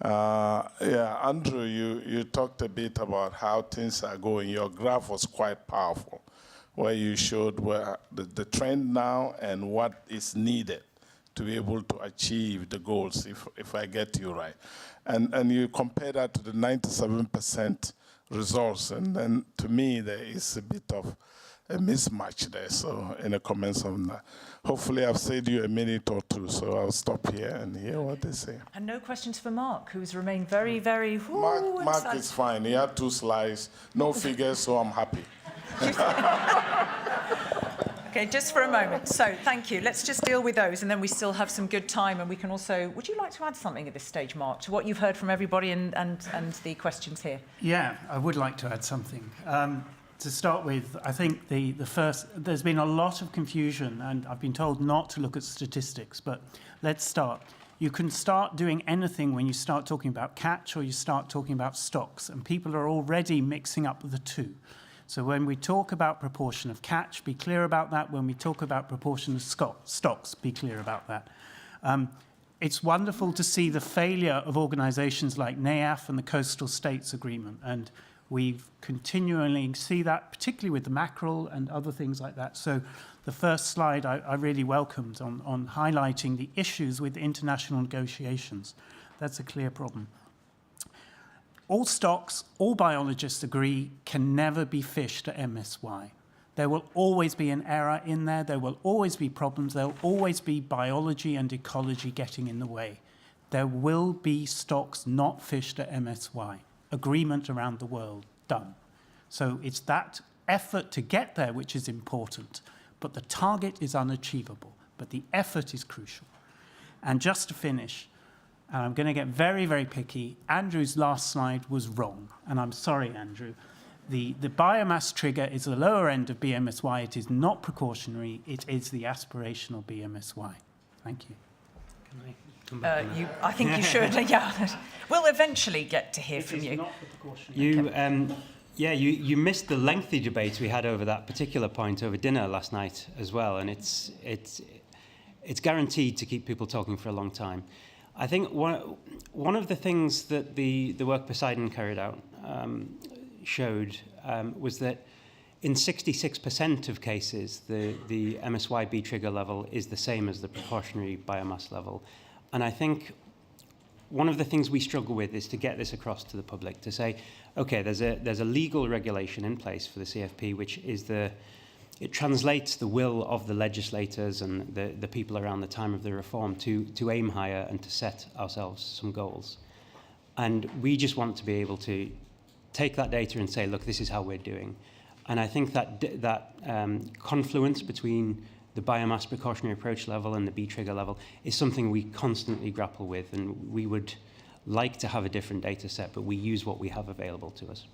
Andrew, you talked a bit about how things are going. Your graph was quite powerful, where you showed where the trend now and what is needed to be able to achieve the goals, if I get you right. And you compare that to the 97% results, and then to me there is a bit of a mismatch there. So any comments on that? Hopefully I've saved you a minute or two, so I'll stop here and hear what they say. And no questions for Mark, who's remained very, very... Mark is fine. He had 2 slides, no figures, so I'm happy. Okay, just for a moment. So, thank you. Let's just deal with those, and then we still have some good time, and we can also... Would you like to add something at this stage, Mark, to what you've heard from everybody and the questions here? Yeah, I would like to add something. To start with, I think the first... There's been a lot of confusion, and I've been told not to look at statistics, but let's start. You can start doing anything when you start talking about catch or you start talking about stocks, and people are already mixing up the two. So when we talk about proportion of catch, be clear about that. When we talk about proportion of stocks, be clear about that. It's wonderful to see the failure of organizations like NAAF and the Coastal States Agreement, and we continually see that, particularly with the mackerel and other things like that. So the first slide I really welcomed on highlighting the issues with international negotiations. That's a clear problem. All stocks, all biologists agree, can never be fished at MSY. There will always be an error in there. There will always be problems. There will always be biology and ecology getting in the way. There will be stocks not fished at MSY. Agreement around the world, done. So it's that effort to get there which is important, but the target is unachievable, but the effort is crucial. And just to finish, and I'm going to get very, very picky, Andrew's last slide was wrong. And I'm sorry, Andrew. The biomass trigger is the lower end of BMSY. It is not precautionary. It is the aspirational BMSY. Thank you. Can I come back on that? I think you should, yeah. We'll eventually get to hear from you. It is not the precautionary. You missed the lengthy debate we had over that particular point over dinner last night as well, and it's guaranteed to keep people talking for a long time. I think one of the things that the work Poseidon carried out showed was that in 66% of cases, the MSYB trigger level is the same as the precautionary biomass level. And I think one of the things we struggle with is to get this across to the public, to say, okay, there's a legal regulation in place for the CFP, which is it translates the will of the legislators and the people around the time of the reform to aim higher and to set ourselves some goals. And we just want to be able to take that data and say, look, this is how we're doing. And I think that confluence between the biomass precautionary approach level and the B trigger level is something we constantly grapple with, and we would like to have a different data set, but we use what we have available to us.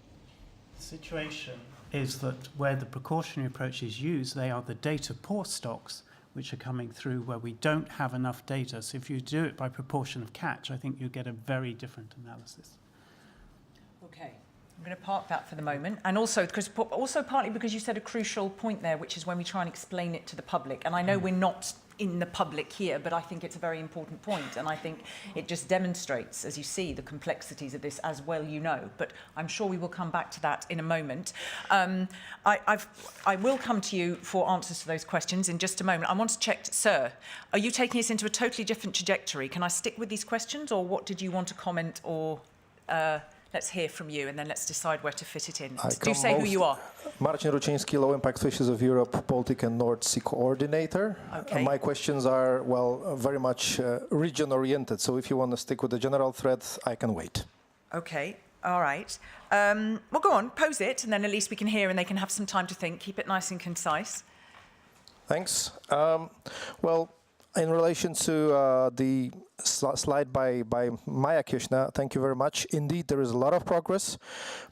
The situation is that where the precautionary approach is used, they are the data poor stocks which are coming through where we don't have enough data. So if you do it by proportion of catch, I think you get a very different analysis. Okay. I'm going to park that for the moment. And also partly because you said a crucial point there, which is when we try and explain it to the public. And I know we're not in the public here, but I think it's a very important point. And I think it just demonstrates, as you see, the complexities of this as well, you know. But I'm sure we will come back to that in a moment. I will come to you for answers to those questions in just a moment. I want to check, sir, are you taking us into a totally different trajectory? Can I stick with these questions, or what did you want to comment, or... let's hear from you, and then let's decide where to fit it in. Do say who you are. Marcin Ruciński, Low Impact Fisheries of Europe, Baltic and North Sea Coordinator. Okay. My questions are, well, very much region-oriented, so if you want to stick with the general thread, I can wait. Okay, all right. Well, go on, pose it, and then at least we can hear and they can have some time to think. Keep it nice and concise. Thanks. Well, in relation to the slide by Maja Kirchner, thank you very much. Indeed, there is a lot of progress.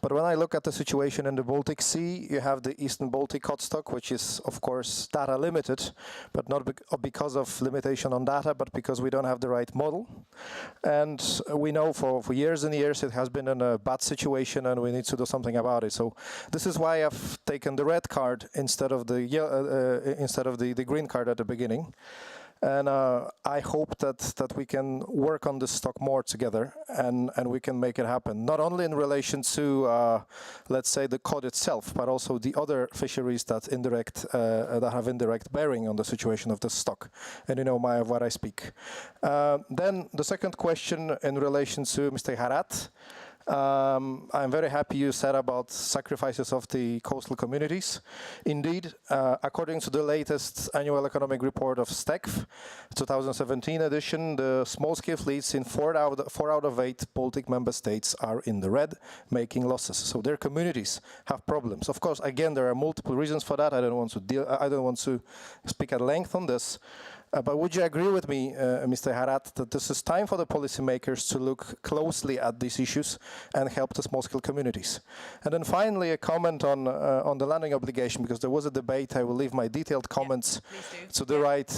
But when I look at the situation in the Baltic Sea, you have the Eastern Baltic cod stock, which is, of course, data limited, but not because of limitation on data, but because we don't have the right model. And we know for years and years it has been in a bad situation, and we need to do something about it. So this is why I've taken the red card instead of the green card at the beginning. And I hope that we can work on this stock more together, and we can make it happen. Not only in relation to, let's say, the cod itself, but also the other fisheries that have indirect bearing on the situation of the stock. And you know, Maja, of what I speak. Then the second question in relation to Mr. Garat. I'm very happy you said about sacrifices of the coastal communities. Indeed, according to the latest annual economic report of STECF, 2017 edition, the small-scale fleets in 4 out of 8 Baltic member states are in the red, making losses. So their communities have problems. Of course, again, there are multiple reasons for that. I don't want to speak at length on this. But would you agree with me, Mr. Garat, that this is time for the policymakers to look closely at these issues and help the small-scale communities? And then finally, a comment on the landing obligation, because there was a debate. I will leave my detailed comments to the right,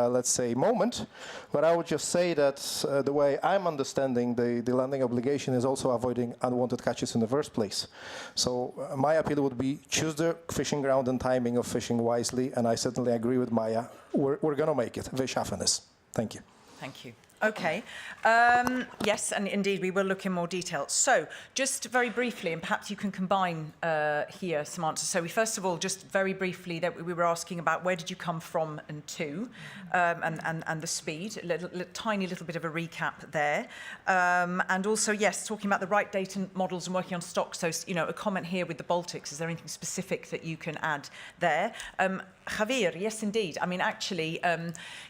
let's say, moment. But I would just say that the way I'm understanding the landing obligation is also avoiding unwanted catches in the first place. So my appeal would be choose the fishing ground and timing of fishing wisely, and I certainly agree with Maja. We're going to make it. Wir schaffen es. Thank you. Thank you. Okay. Yes, and indeed, we will look in more detail. So, just very briefly, and perhaps you can combine here some answers. So, first of all, just very briefly, that we were asking about where did you come from and to, and the speed. Tiny little bit of a recap there. And also, yes, talking about the right data models and working on stock. So, you know, a comment here with the Baltics. Is there anything specific that you can add there? Javier, yes, indeed. I mean, actually,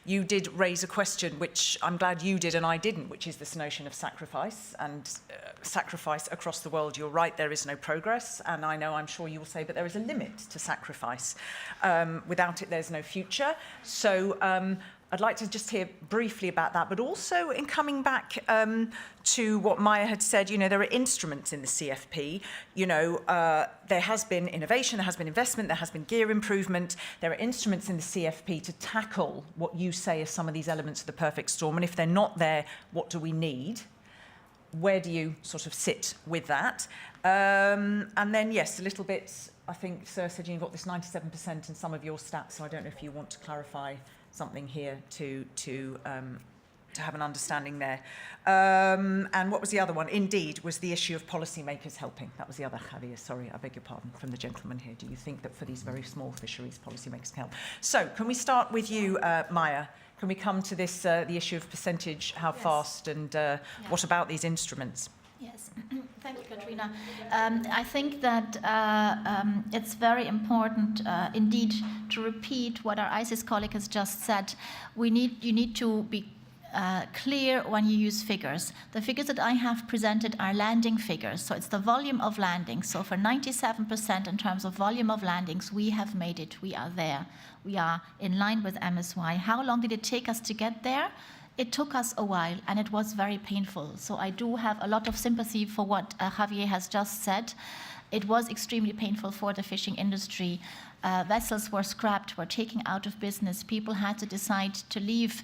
you did raise a question, which I'm glad you did and I didn't, which is this notion of sacrifice and sacrifice across the world. You're right, there is no progress, and I know, I'm sure you will say, but there is a limit to sacrifice. Without it, there's no future. So I'd like to just hear briefly about that, but also in coming back to what Maja had said, you know, there are instruments in the CFP. You know, there has been innovation, there has been investment, there has been gear improvement. There are instruments in the CFP to tackle what you say are some of these elements of the perfect storm. And if they're not there, what do we need? Where do you sort of sit with that? And then, yes, a little bit, I think Sir said you've got this 97% in some of your stats, so I don't know if you want to clarify something here to have an understanding there. And what was the other one? Indeed, was the issue of policymakers helping. That was the other, Javier. Sorry, I beg your pardon, from the gentleman here. Do you think that for these very small fisheries, policymakers can help? So, can we start with you, Maja? Can we come to this, the issue of percentage, how fast, and what about these instruments? Yes, thank you, Katrina. I think that it's very important, indeed, to repeat what our ICES colleague has just said. You need to be clear when you use figures. The figures that I have presented are landing figures, so it's the volume of landings. So for 97% in terms of volume of landings, we have made it. We are there. We are in line with MSY. How long did it take us to get there? it took us a while, and it was very painful. So I do have a lot of sympathy for what Javier has just said. It was extremely painful for the fishing industry. Vessels were scrapped, were taken out of business. People had to decide to leave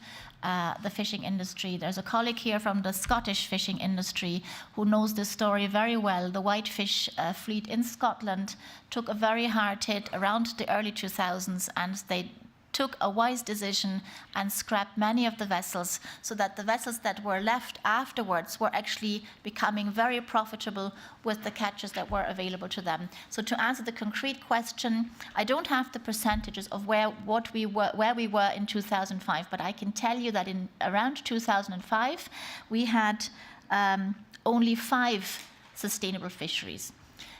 the fishing industry. There's a colleague here from the Scottish fishing industry who knows this story very well. The whitefish fleet in Scotland took a very hard hit around the early 2000s, and they took a wise decision and scrapped many of the vessels, so that the vessels that were left afterwards were actually becoming very profitable with the catches that were available to them. So to answer the concrete question, I don't have the percentages of where we were in 2005, but I can tell you that in around 2005 we had only 5 sustainable fisheries.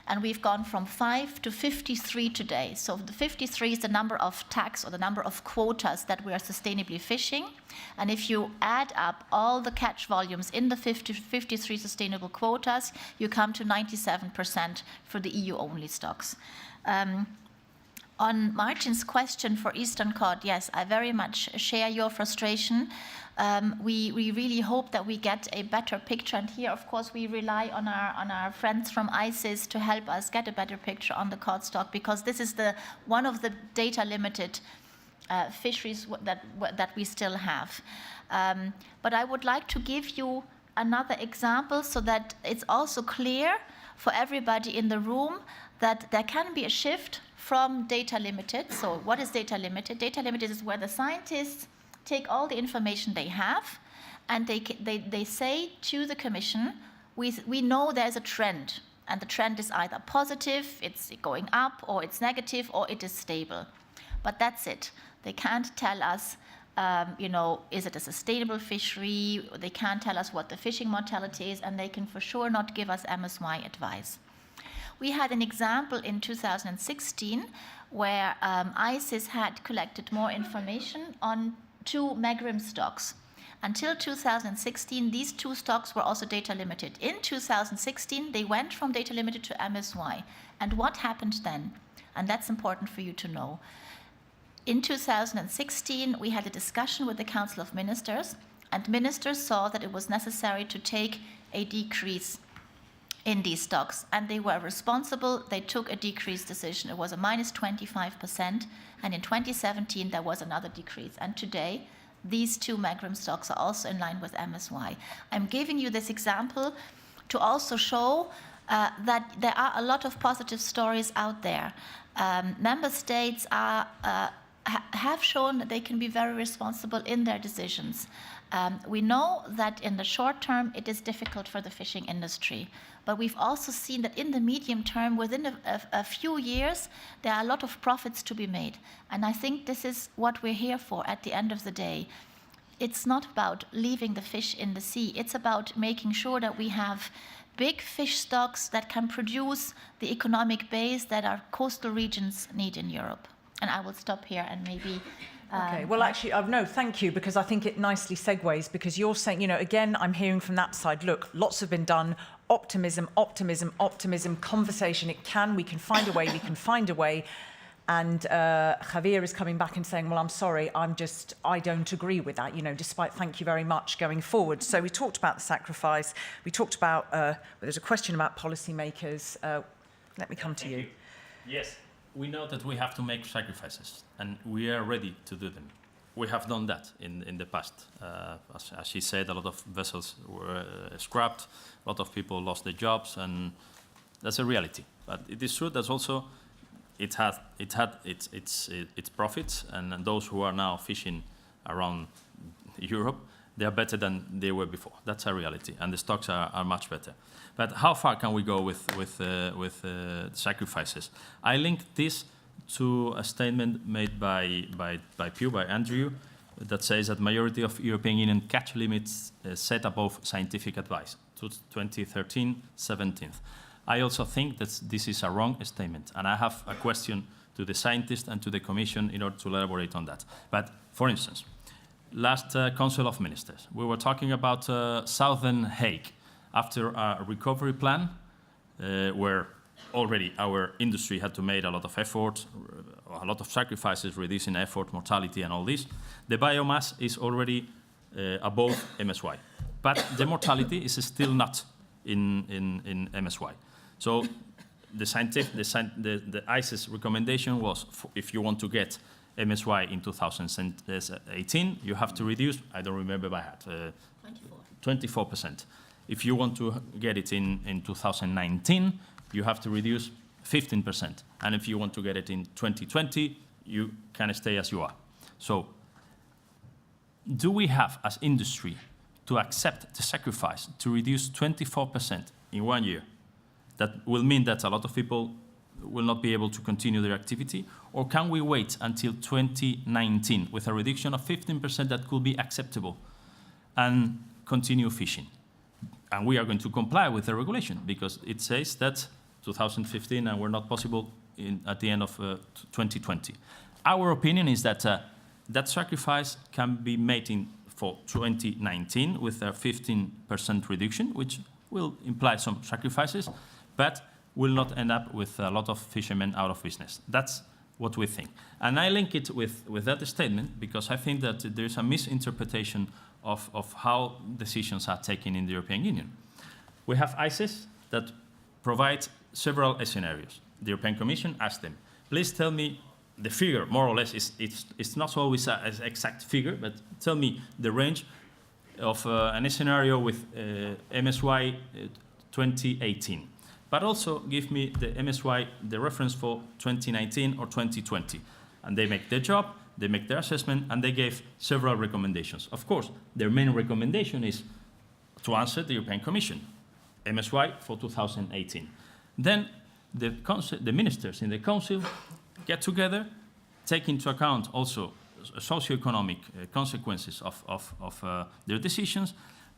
And we've gone from 5 to 53 today. So the 53 is the number of tags or the number of quotas that we are sustainably fishing. And if you add up all the catch volumes in the 53 sustainable quotas, you come to 97% for the EU-only stocks. On Martin's question for Eastern cod, yes, I very much share your frustration. We really hope that we get a better picture, and here, of course, we rely on our friends from ICES to help us get a better picture on the cod stock, because this is one of the data-limited fisheries that we still have. But I would like to give you another example so that it's also clear for everybody in the room that there can be a shift from data limited. So what is data limited? Data limited is where the scientists take all the information they have and they say to the Commission, we know there's a trend, and the trend is either positive, it's going up, or it's negative, or it is stable. But that's it. They can't tell us, is it a sustainable fishery? They can't tell us what the fishing mortality is, and they can for sure not give us MSY advice. We had an example in 2016 where ICES had collected more information on 2 megrim stocks. Until 2016, these 2 stocks were also data limited. In 2016, they went from data limited to MSY. And what happened then? And that's important for you to know. In 2016, we had a discussion with the Council of Ministers, and ministers saw that it was necessary to take a decrease in these stocks, and they were responsible. They took a decrease decision. It was a minus 25%, and in 2017 there was another decrease. And today, these 2 megrim stocks are also in line with MSY. I'm giving you this example to also show that there are a lot of positive stories out there. Member states have shown that they can be very responsible in their decisions. We know that in the short term it is difficult for the fishing industry, but we've also seen that in the medium term, within a few years, there are a lot of profits to be made. And I think this is what we're here for at the end of the day. It's not about leaving the fish in the sea. It's about making sure that we have big fish stocks that can produce the economic base that our coastal regions need in Europe. And I will stop here and maybe... Okay, well, actually, no, thank you, because I think it nicely segues, because you're saying, again, I'm hearing from that side, look, lots have been done, optimism, optimism, optimism, conversation, we can find a way, and Javier is coming back and saying, well, I'm sorry, I don't agree with that, despite thank you very much going forward. So we talked about the sacrifice, we talked about, there's a question about policymakers. Let me come to you. Yes. We know that we have to make sacrifices, and we are ready to do them. We have done that in the past. As she said, a lot of vessels were scrapped, a lot of people lost their jobs, and that's a reality. But it is true that also it had its profits, and those who are now fishing around Europe, they are better than they were before. That's a reality, and the stocks are much better. But how far can we go with sacrifices? I linked this to a statement made by Andrew, that says that majority of European Union catch limits set above scientific advice to 2013-17. I also think that this is a wrong statement, and I have a question to the scientists and to the Commission in order to elaborate on that. But for instance, last Council of Ministers, we were talking about Southern Hague. After a recovery plan, where already our industry had to make a lot of effort, a lot of sacrifices, reducing effort, mortality, and all this, the biomass is already above MSY. But the mortality is still not in MSY. So the ICES recommendation was, if you want to get MSY in 2018, you have to reduce, I don't remember by heart, 24%. If you want to get it in 2019, you have to reduce 15%. And if you want to get it in 2020, you can stay as you are. So do we have, as industry, to accept the sacrifice to reduce 24% in 1 year? That will mean that a lot of people will not be able to continue their activity? Or can we wait until 2019 with a reduction of 15% that could be acceptable and continue fishing? And we are going to comply with the regulation because it says that 2015 and we're not possible at the end of 2020. Our opinion is that that sacrifice can be made for 2019 with a 15% reduction, which will imply some sacrifices, but will not end up with a lot of fishermen out of business. That's what we think. And I link it with that statement because I think that there's a misinterpretation of how decisions are taken in the European Union. We have ICES that provide several scenarios. The European Commission asked them, please tell me the figure, more or less, it's not always an exact figure, but tell me the range of a scenario with MSY 2018. But also give me the MSY, the reference for 2019 or 2020. And they make their job, they make their assessment, and they gave several recommendations. Of course, their main recommendation is to answer the European Commission, MSY for 2018. Then the ministers in the Council get together, take into account also socioeconomic consequences of their decisions,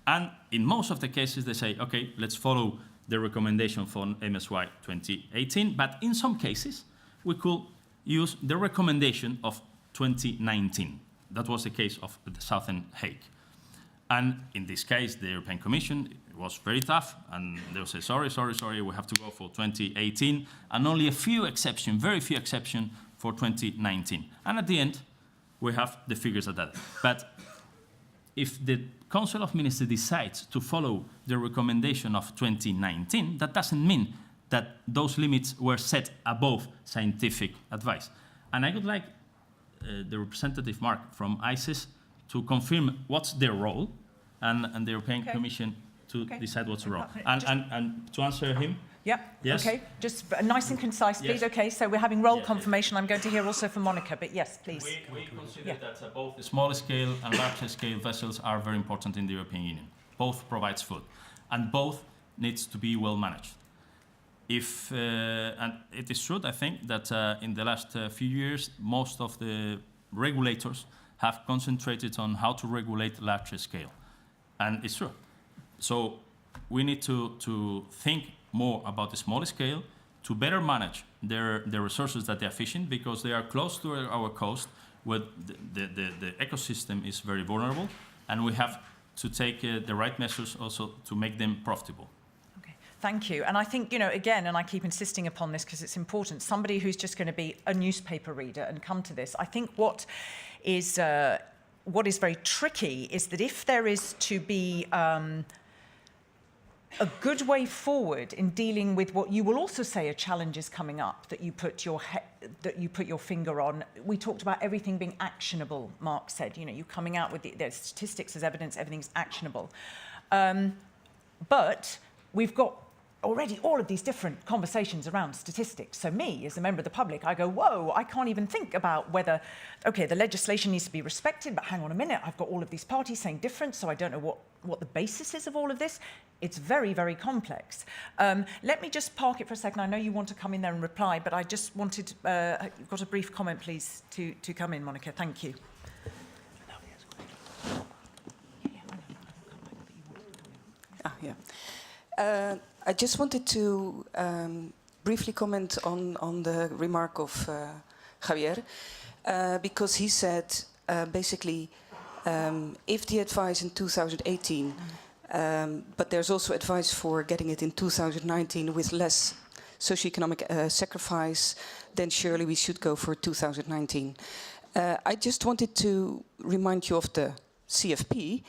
and in most of the cases they say, okay, let's follow the recommendation for MSY 2018, but in some cases we could use the recommendation of 2019. That was the case of the Southern Hague. And in this case, the European Commission was very tough, and they would say, sorry, we have to go for 2018, and only a few exceptions, very few exceptions for 2019. And at the end, we have the figures at that. But if the Council of Ministers decides to follow the recommendation of 2019, that doesn't mean that those limits were set above scientific advice. And I would like the representative, Mark, from ICES to confirm what's their role, and the European Commission to decide what's the role. And to answer him, yes? Okay, just nice and concise, please. Yes. Okay, so we're having role confirmation. I'm going to hear also from Monica, but yes, please. We consider that both the small scale and large scale vessels are very important in the European Union. Both provides food, and both needs to be well managed. And it is true, I think, that in the last few years, most of the regulators have concentrated on how to regulate larger scale. And it's true. So we need to think more about the small scale to better manage their resources that they are fishing, because they are close to our coast where the ecosystem is very vulnerable, and we have to take the right measures also to make them profitable. Thank you. And I think, again, and I keep insisting upon this because it's important, somebody who's just going to be a newspaper reader and come to this, I think what is very tricky is that if there is to be a good way forward in dealing with what you will also say are challenges coming up that you put your finger on. We talked about everything being actionable, Mark said. You coming out with there's statistics as evidence, everything's actionable. But we've got already all of these different conversations around statistics. So me, as a member of the public, I go, whoa, I can't even think about whether, okay, the legislation needs to be respected, but hang on a minute, I've got all of these parties saying different, so I don't know what the basis is of all of this. It's very, very complex. Let me just park it for a second. I know you want to come in there and reply, but I just wanted, you've got a brief comment, please, to come in, Monica. Thank you. I just wanted to briefly comment on the remark of Javier, because he said basically if the advice in 2018, but there's also advice for getting it in 2019 with less socioeconomic sacrifice, then surely we should go for 2019. I just wanted to remind you of the CFP,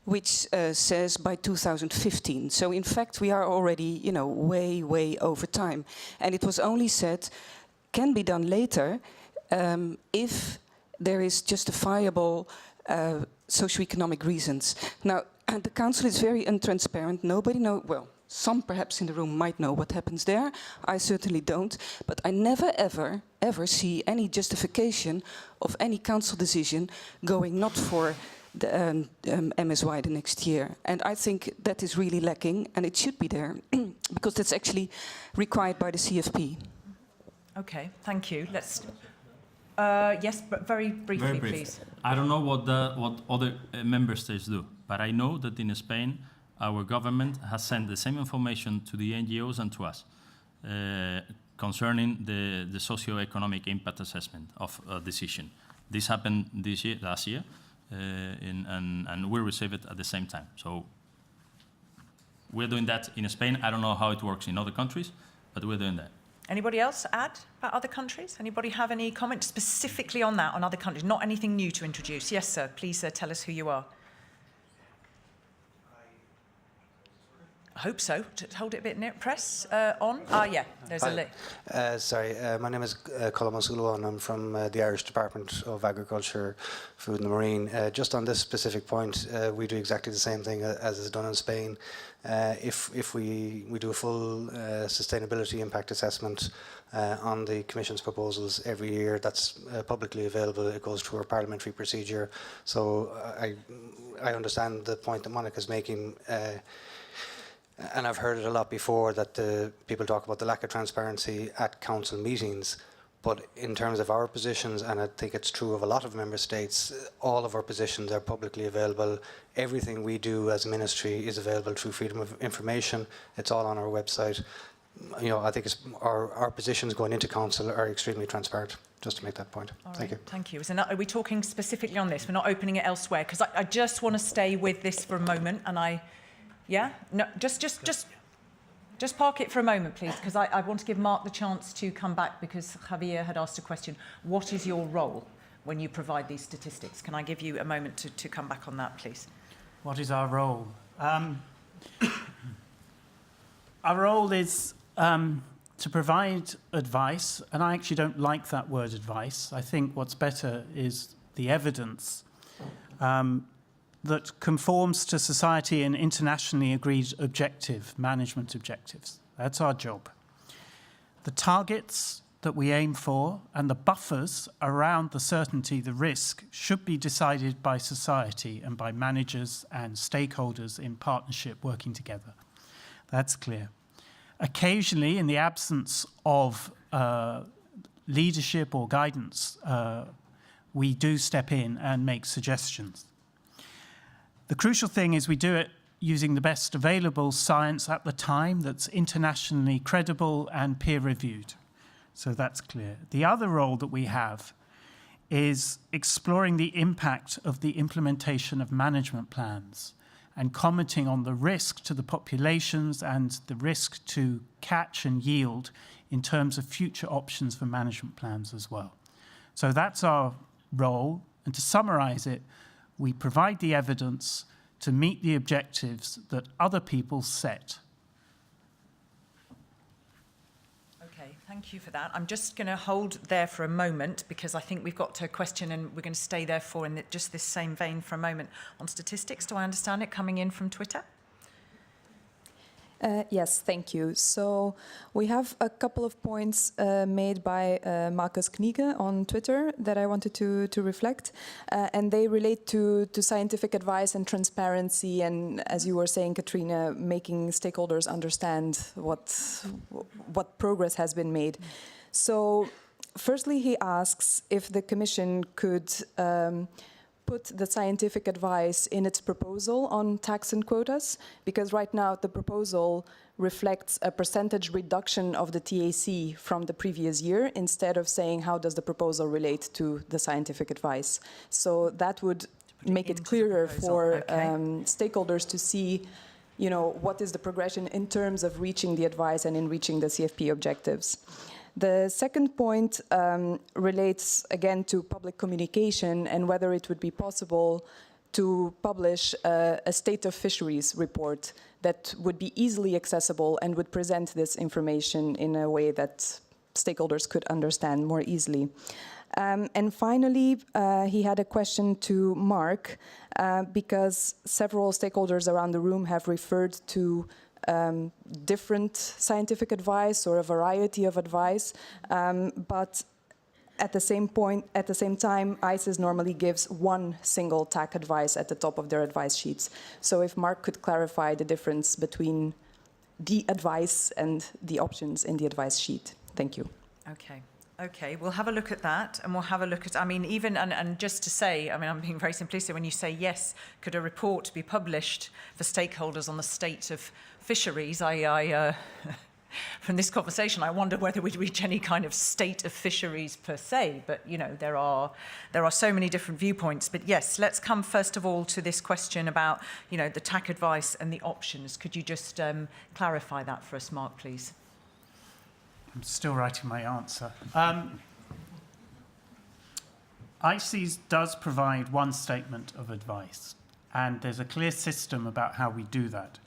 which says by 2015. So in fact, we are already, way over time. And it was only said can be done later if there is justifiable socioeconomic reasons. Now, the Council is very untransparent. Nobody knows, well, some perhaps in the room might know what happens there. I certainly don't. But I never, ever see any justification of any Council decision going not for the MSY the next year. And I think that is really lacking, and it should be there, because that's actually required by the CFP. Okay, thank you. Let's... yes, but very briefly, please. I don't know what other member states do, but I know that in Spain, our government has sent the same information to the NGOs and to us concerning the socio-economic impact assessment of a decision. This happened last year, and we received it at the same time. So we're doing that in Spain. I don't know how it works in other countries, but we're doing that. Anybody else add about other countries? Anybody have any comments specifically on that, on other countries? Not anything new to introduce. Yes, sir. Please tell us who you are. I hope so. Just hold it a bit near. Press on. Yeah, there's a link. Sorry, my name is Colm O'Sullivan, and I'm from the Irish Department of Agriculture, Food and Marine. Just on this specific point, we do exactly the same thing as is done in Spain. If we do a full sustainability impact assessment on the Commission's proposals every year, that's publicly available. It goes through our parliamentary procedure. So I understand the point that Monica's making. And I've heard it a lot before, that people talk about the lack of transparency at council meetings. But in terms of our positions, and I think it's true of a lot of member states, all of our positions are publicly available. Everything we do as a ministry is available through freedom of information. It's all on our website. I think our positions going into council are extremely transparent, just to make that point. All right, thank you. Thank you. So now, are we talking specifically on this? We're not opening it elsewhere, because I just want to stay with this for a moment, and yeah? No, just park it for a moment, please, because I want to give Mark the chance to come back, because Javier had asked a question. What is your role when you provide these statistics? Can I give you a moment to come back on that, please? What is our role? Our role is to provide advice, and I actually don't like that word advice. I think what's better is the evidence that conforms to society and internationally agreed management objectives. That's our job. The targets that we aim for and the buffers around the certainty, the risk, should be decided by society and by managers and stakeholders in partnership working together. That's clear. Occasionally, in the absence of leadership or guidance, we do step in and make suggestions. The crucial thing is we do it using the best available science at the time that's internationally credible and peer-reviewed. So that's clear. The other role that we have is exploring the impact of the implementation of management plans and commenting on the risk to the populations and the risk to catch and yield in terms of future options for management plans as well. So that's our role. And to summarize it, we provide the evidence to meet the objectives that other people set. Okay, thank you for that. I'm just going to hold there for a moment, because I think we've got to a question and we're going to stay there for in just this same vein for a moment. On statistics, do I understand it coming in from Twitter? Yes, thank you. So we have a couple of points made by Marcus Kniege on Twitter that I wanted to reflect, and they relate to scientific advice and transparency, and as you were saying, Katrina, making stakeholders understand what progress has been made. So firstly, he asks if the Commission could put the scientific advice in its proposal on tax and quotas, because right now the proposal reflects a percentage reduction of the TAC from the previous year, instead of saying how does the proposal relate to the scientific advice. So that would make it clearer for stakeholders to see, what is the progression in terms of reaching the advice and in reaching the CFP objectives. The second point relates again to public communication and whether it would be possible to publish a state of fisheries report that would be easily accessible and would present this information in a way that stakeholders could understand more easily. And finally, he had a question to Mark, because several stakeholders around the room have referred to different scientific advice or a variety of advice, but at the same time, ICES normally gives one single TAC advice at the top of their advice sheets. So if Mark could clarify the difference between the advice and the options in the advice sheet. Thank you. Okay. Okay, we'll have a look at that, and we'll have a look at, I mean, even, and just to say, I mean, I'm being very simplistic, when you say, yes, could a report be published for stakeholders on the state of fisheries, from this conversation, I wonder whether we'd reach any kind of state of fisheries per se, but, you know, there are so many different viewpoints. But yes, let's come first of all to this question about, you know, the TAC advice and the options. Could you just clarify that for us, Mark, please? I'm still writing my answer. ICES does provide one statement of advice, and there's a clear system about how we do that.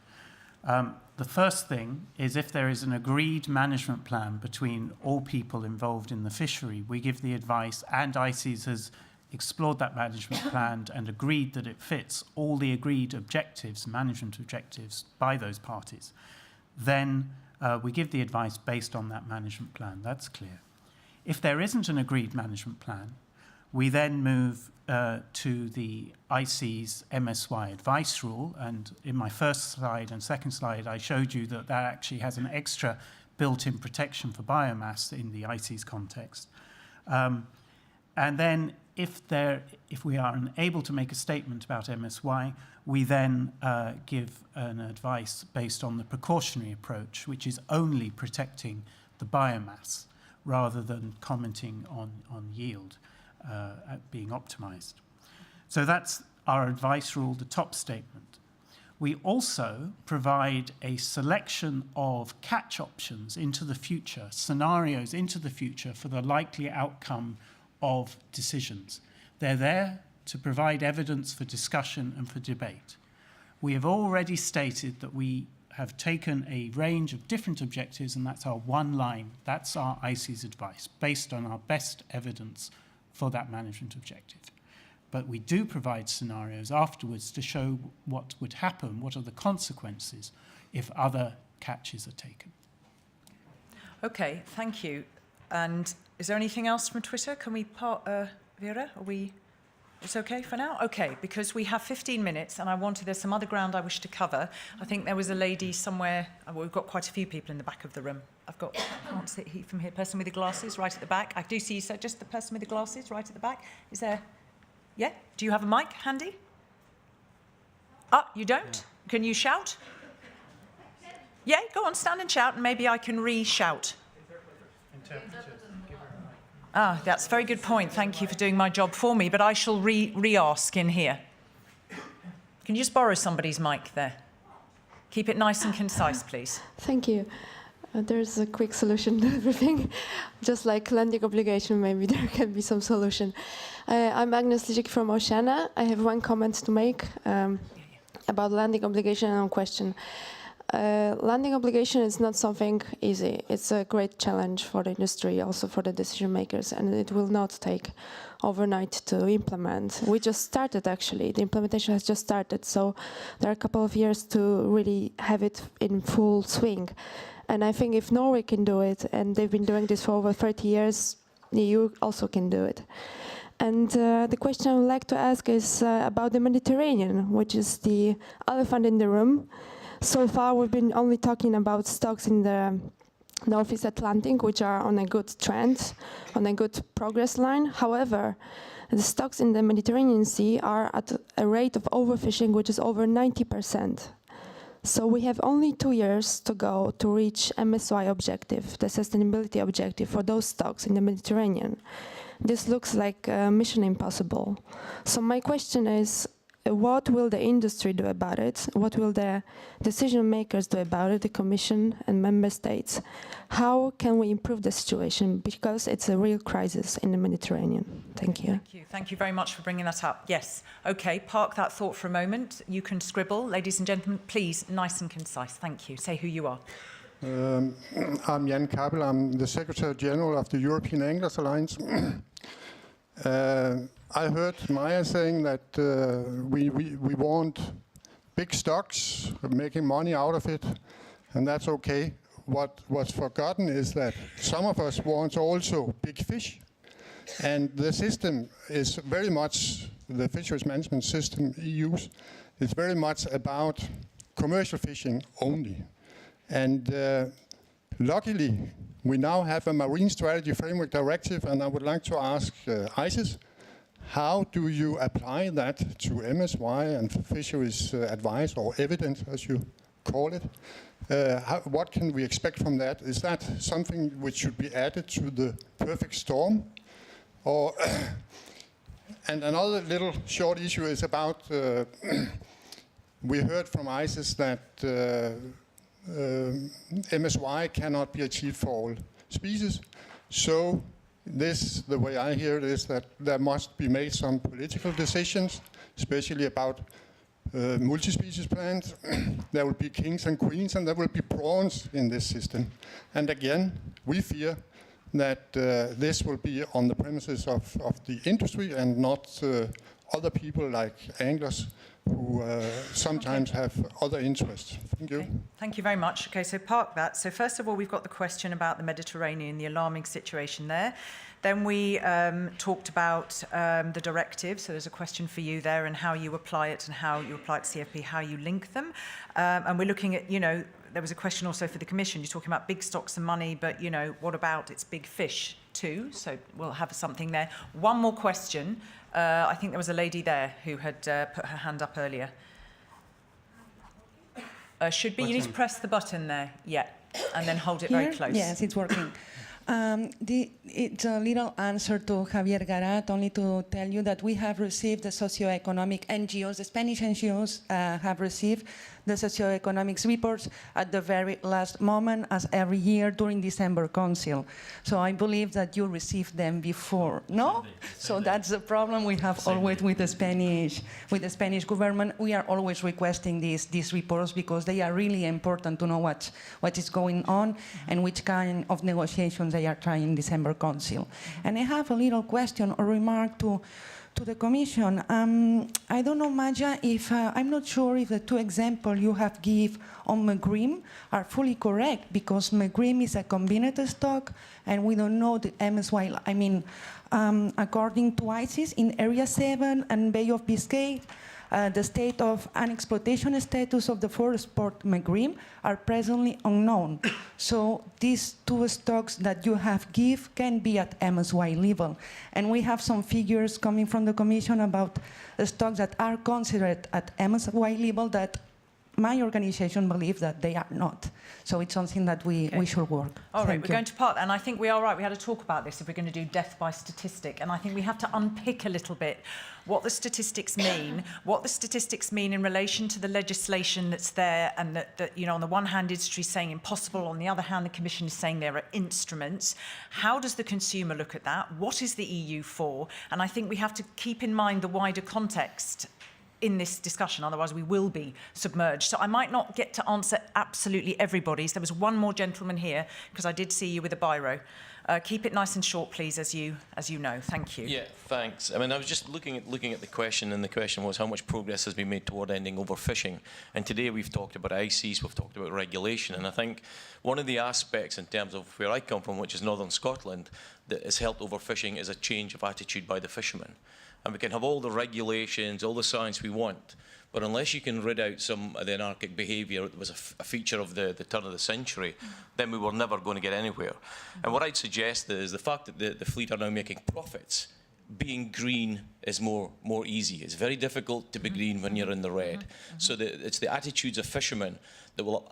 The first thing is if there is an agreed management plan between all people involved in the fishery, we give the advice, and ICES has explored that management plan and agreed that it fits all the agreed objectives, management objectives, by those parties. Then we give the advice based on that management plan. That's clear. If there isn't an agreed management plan, we then move to the ICES MSY advice rule. And in my first slide and second slide, I showed you that that actually has an extra built-in protection for biomass in the ICES context. And then if we are unable to make a statement about MSY, we then give an advice based on the precautionary approach, which is only protecting the biomass rather than commenting on yield being optimized. So that's our advice rule, the top statement. We also provide a selection of catch options into the future, scenarios into the future for the likely outcome of decisions. They're there to provide evidence for discussion and for debate. We have already stated that we have taken a range of different objectives, and that's our one line. That's our ICES advice, based on our best evidence for that management objective. But we do provide scenarios afterwards to show what would happen, what are the consequences if other catches are taken. Okay, thank you. And is there anything else from Twitter? Can we part, Vera, are we, it's okay for now? Okay, because we have 15 minutes and there's some other ground I wish to cover. I think there was a lady somewhere, we've got quite a few people in the back of the room. I can't see it from here, person with the glasses right at the back. I do see you, so just the person with the glasses right at the back. Is there, yeah? Do you have a mic handy? Ah, you don't? Can you shout? Yeah, go on, stand and shout, and maybe I can re-shout. Ah, that's a very good point. Thank you for doing my job for me, but I shall re-ask in here. Can you just borrow somebody's mic there? Keep it nice and concise, please. Thank you. There's a quick solution to everything. Just like landing obligation, maybe there can be some solution. I'm Agnes Lijik from Oceana. I have one comment to make about landing obligation and one question. Landing obligation is not something easy. It's a great challenge for the industry, also for the decision makers, and it will not take overnight to implement. We just started, actually. The implementation has just started, so there are a couple of years to really have it in full swing. And I think if Norway can do it, and they've been doing this for over 30 years, the EU also can do it. And the question I would like to ask is about the Mediterranean, which is the elephant in the room. So far, we've been only talking about stocks in the Northeast Atlantic, which are on a good trend, on a good progress line. However, the stocks in the Mediterranean Sea are at a rate of overfishing, which is over 90%. So we have only 2 years to go to reach MSY objective, the sustainability objective for those stocks in the Mediterranean. This looks like mission impossible. So my question is, what will the industry do about it? What will the decision makers do about it, the Commission and Member States? How can we improve the situation? Because it's a real crisis in the Mediterranean. Thank you. Thank you. Thank you very much for bringing that up. Yes. Okay, park that thought for a moment. You can scribble. Ladies and gentlemen, please, nice and concise. Thank you. Say who you are. I'm Jan Kappel. I'm the Secretary General of the European Anglers Alliance. I heard Maja saying that we want big stocks, making money out of it, and that's okay. What's forgotten is that some of us want also big fish, and the system is very much, the fisheries management system EU's, is very much about commercial fishing only. And luckily, we now have a Marine Strategy Framework Directive, and I would like to ask ICES, how do you apply that to MSY and fisheries advice, or evidence, as you call it? What can we expect from that? Is that something which should be added to the perfect storm? Or and another little short issue is about, we heard from ICES that MSY cannot be achieved for all species. So this, the way I hear it, is that there must be made some political decisions, especially about multi-species plans. There will be kings and queens, and there will be prawns in this system. And again, we fear that this will be on the premises of the industry and not other people like anglers who sometimes have other interests. Thank you. Okay. Thank you very much. Okay, so park that. So first of all, we've got the question about the Mediterranean, the alarming situation there. Then we talked about the directive. So there's a question for you there, and how you apply it, and how you apply it to CFP, how you link them. And we're looking at, there was a question also for the Commission. You're talking about big stocks and money, but, what about its big fish too? So we'll have something there. One more question. I think there was a lady there who had put her hand up earlier. Should be, you need to press the button there, and then hold it very close. Yes, it's working. It's a little answer to Javier Garat, only to tell you that we have received the socioeconomic NGOs, the Spanish NGOs have received the socioeconomics reports at the very last moment, as every year during December Council. So I believe that you received them before, no? So that's the problem we have always with the Spanish government. We are always requesting these reports because they are really important to know what is going on and which kind of negotiations they are trying in December Council. And I have a little question or remark to the Commission. I don't know, Maja, if I'm not sure if the two examples you have give on McGrim are fully correct, because McGrim is a combined stock, and we don't know the MSY. I mean, according to ICES, in Area 7 and Bay of Biscay, the state of unexploitation status of the forest port McGrim are presently unknown. So these two stocks that you have give can be at MSY level. And we have some figures coming from the Commission about the stocks that are considered at MSY level that my organization believes that they are not. So it's something that we should work. All right, we're going to part, and I think we are right. We had a talk about this, if we're going to do death by statistic, and I think we have to unpick a little bit what the statistics mean, in relation to the legislation that's there, and that on the one hand, industry is saying impossible, on the other hand, the Commission is saying there are instruments. How does the consumer look at that? What is the EU for? And I think we have to keep in mind the wider context in this discussion, otherwise we will be submerged. So I might not get to answer absolutely everybody's. There was one more gentleman here, because I did see you with a biro. Keep it nice and short, please, as you know. Thank you. Yeah, thanks. I mean, I was just looking at the question, and the question was how much progress has been made toward ending overfishing. And today we've talked about ICES, we've talked about regulation, and I think one of the aspects in terms of where I come from, which is Northern Scotland, that has helped overfishing is a change of attitude by the fishermen. And we can have all the regulations, all the science we want, but unless you can rid out some of the anarchic behaviour that was a feature of the turn of the century, then we were never going to get anywhere. And what I'd suggest is the fact that the fleet are now making profits, being green is more easy. It's very difficult to be green when you're in the red. So it's the attitudes of fishermen that will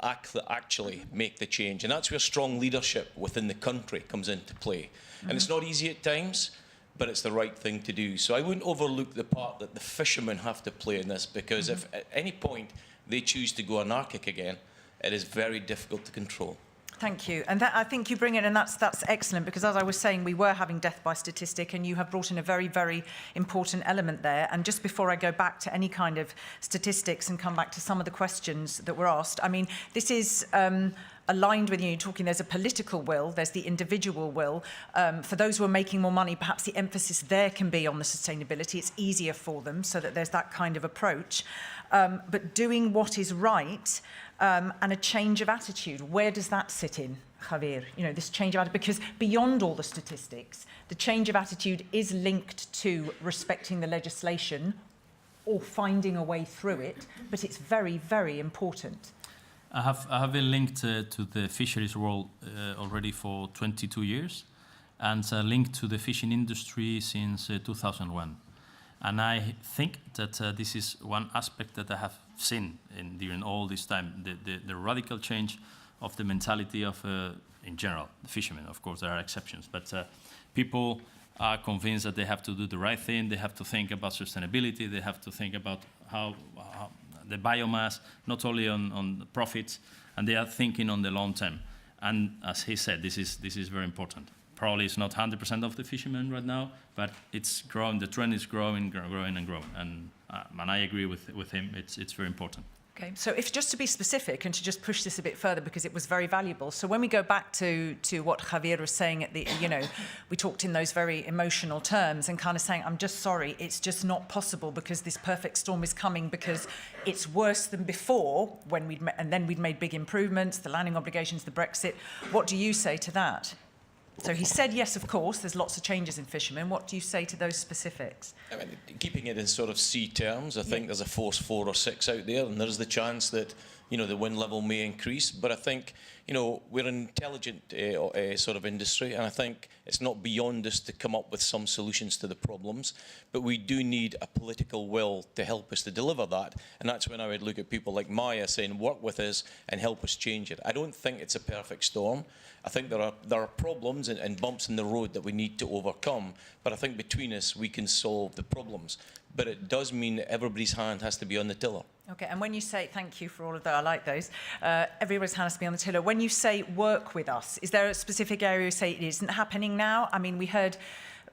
actually make the change. And that's where strong leadership within the country comes into play. And it's not easy at times, but it's the right thing to do. So I wouldn't overlook the part that the fishermen have to play in this, because if at any point they choose to go anarchic again, it is very difficult to control. Thank you. And that, I think you bring it, and that's excellent, because as I was saying, we were having death by statistic, and you have brought in a very, very important element there. And just before I go back to any kind of statistics and come back to some of the questions that were asked, I mean, this is aligned with you talking, there's a political will, there's the individual will. For those who are making more money, perhaps the emphasis there can be on the sustainability. It's easier for them, so that there's that kind of approach. But doing what is right, and a change of attitude, where does that sit in, Javier? You know, this change of attitude, because beyond all the statistics, the change of attitude is linked to respecting the legislation or finding a way through it, but it's very, very important. I have been linked to the fisheries world already for 22 years, and linked to the fishing industry since 2001. And I think that this is one aspect that I have seen during all this time, the radical change of the mentality of, in general, the fishermen. Of course, there are exceptions, but people are convinced that they have to do the right thing, they have to think about sustainability, they have to think about how the biomass, not only on the profits, and they are thinking on the long term. And as he said, this is very important. Probably it's not 100% of the fishermen right now, but it's growing. The trend is growing and growing. And I agree with him. It's very important. Okay, so if just to be specific and to just push this a bit further, because it was very valuable. So when we go back to what Javier was saying at the, you know, we talked in those very emotional terms and kind of saying, I'm just sorry, it's just not possible because this perfect storm is coming, because it's worse than before when then we'd made big improvements, the landing obligations, the Brexit. What do you say to that? So he said, yes, of course, there's lots of changes in fishermen. What do you say to those specifics? I mean, keeping it in sort of sea terms, I think there's a force 4 or 6 out there, and there's the chance that, you know, the wind level may increase. But I think, you know, we're an intelligent sort of industry, and I think it's not beyond us to come up with some solutions to the problems, but we do need a political will to help us to deliver that. And that's when I would look at people like Maja saying, work with us and help us change it. I don't think it's a perfect storm. I think there are problems and bumps in the road that we need to overcome, but I think between us we can solve the problems. But it does mean that everybody's hand has to be on the tiller. Okay, and when you say, thank you for all of that, I like those, everybody's hand has to be on the tiller. When you say work with us, is there a specific area you say it isn't happening now? I mean, we heard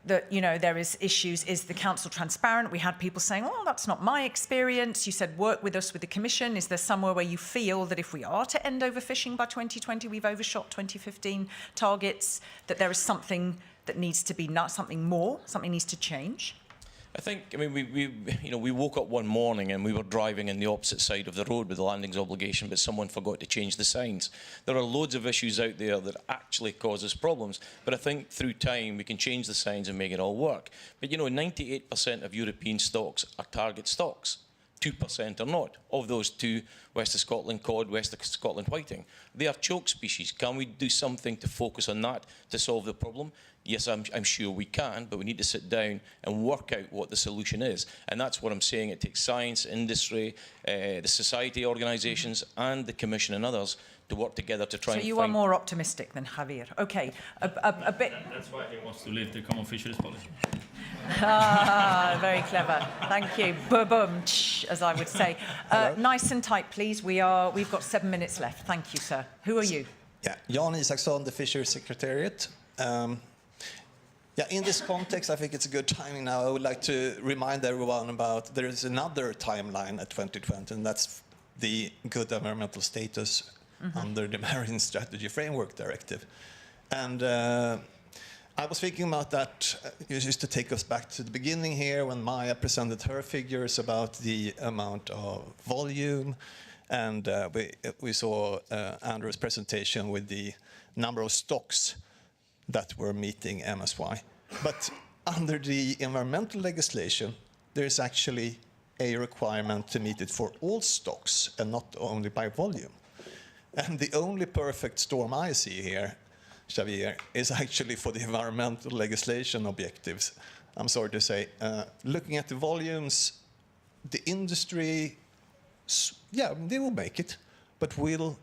that, you know, there is issues. Is the council transparent? We had people saying, oh, that's not my experience. You said work with us with the Commission. Is there somewhere where you feel that if we are to end overfishing by 2020, we've overshot 2015 targets, that there is something that needs to be, something more, something needs to change? I think, I mean, we woke up one morning and we were driving in the opposite side of the road with the landings obligation, but someone forgot to change the signs. There are loads of issues out there that actually cause us problems, but I think through time we can change the signs and make it all work. But, you know, 98% of European stocks are target stocks. 2% are not. Of those two, West of Scotland cod, West of Scotland whiting, they are choke species. Can we do something to focus on that to solve the problem? Yes, I'm sure we can, but we need to sit down and work out what the solution is. And that's what I'm saying. It takes science, industry, the society organisations and the Commission and others to work together to try and find... So you are more optimistic than Javier. Okay, a bit... That's why he wants to leave the Common Fisheries Policy. Very clever. Thank you. Boom, as I would say. Nice and tight, please. We've got 7 minutes left. Thank you, sir. Who are you? Yeah, Jan Isaksson, the Fisheries Secretariat. In this context, I think it's a good timing now. I would like to remind everyone about there is another timeline at 2020, and that's the good environmental status under the Marine Strategy Framework Directive. And I was thinking about that just to take us back to the beginning here when Maja presented her figures about the amount of volume, and we saw Andrew's presentation with the number of stocks that were meeting MSY. But under the environmental legislation, there is actually a requirement to meet it for all stocks and not only by volume. And the only perfect storm I see here, Javier, is actually for the environmental legislation objectives. I'm sorry to say, looking at the volumes, the industry, yeah, they will make it, but will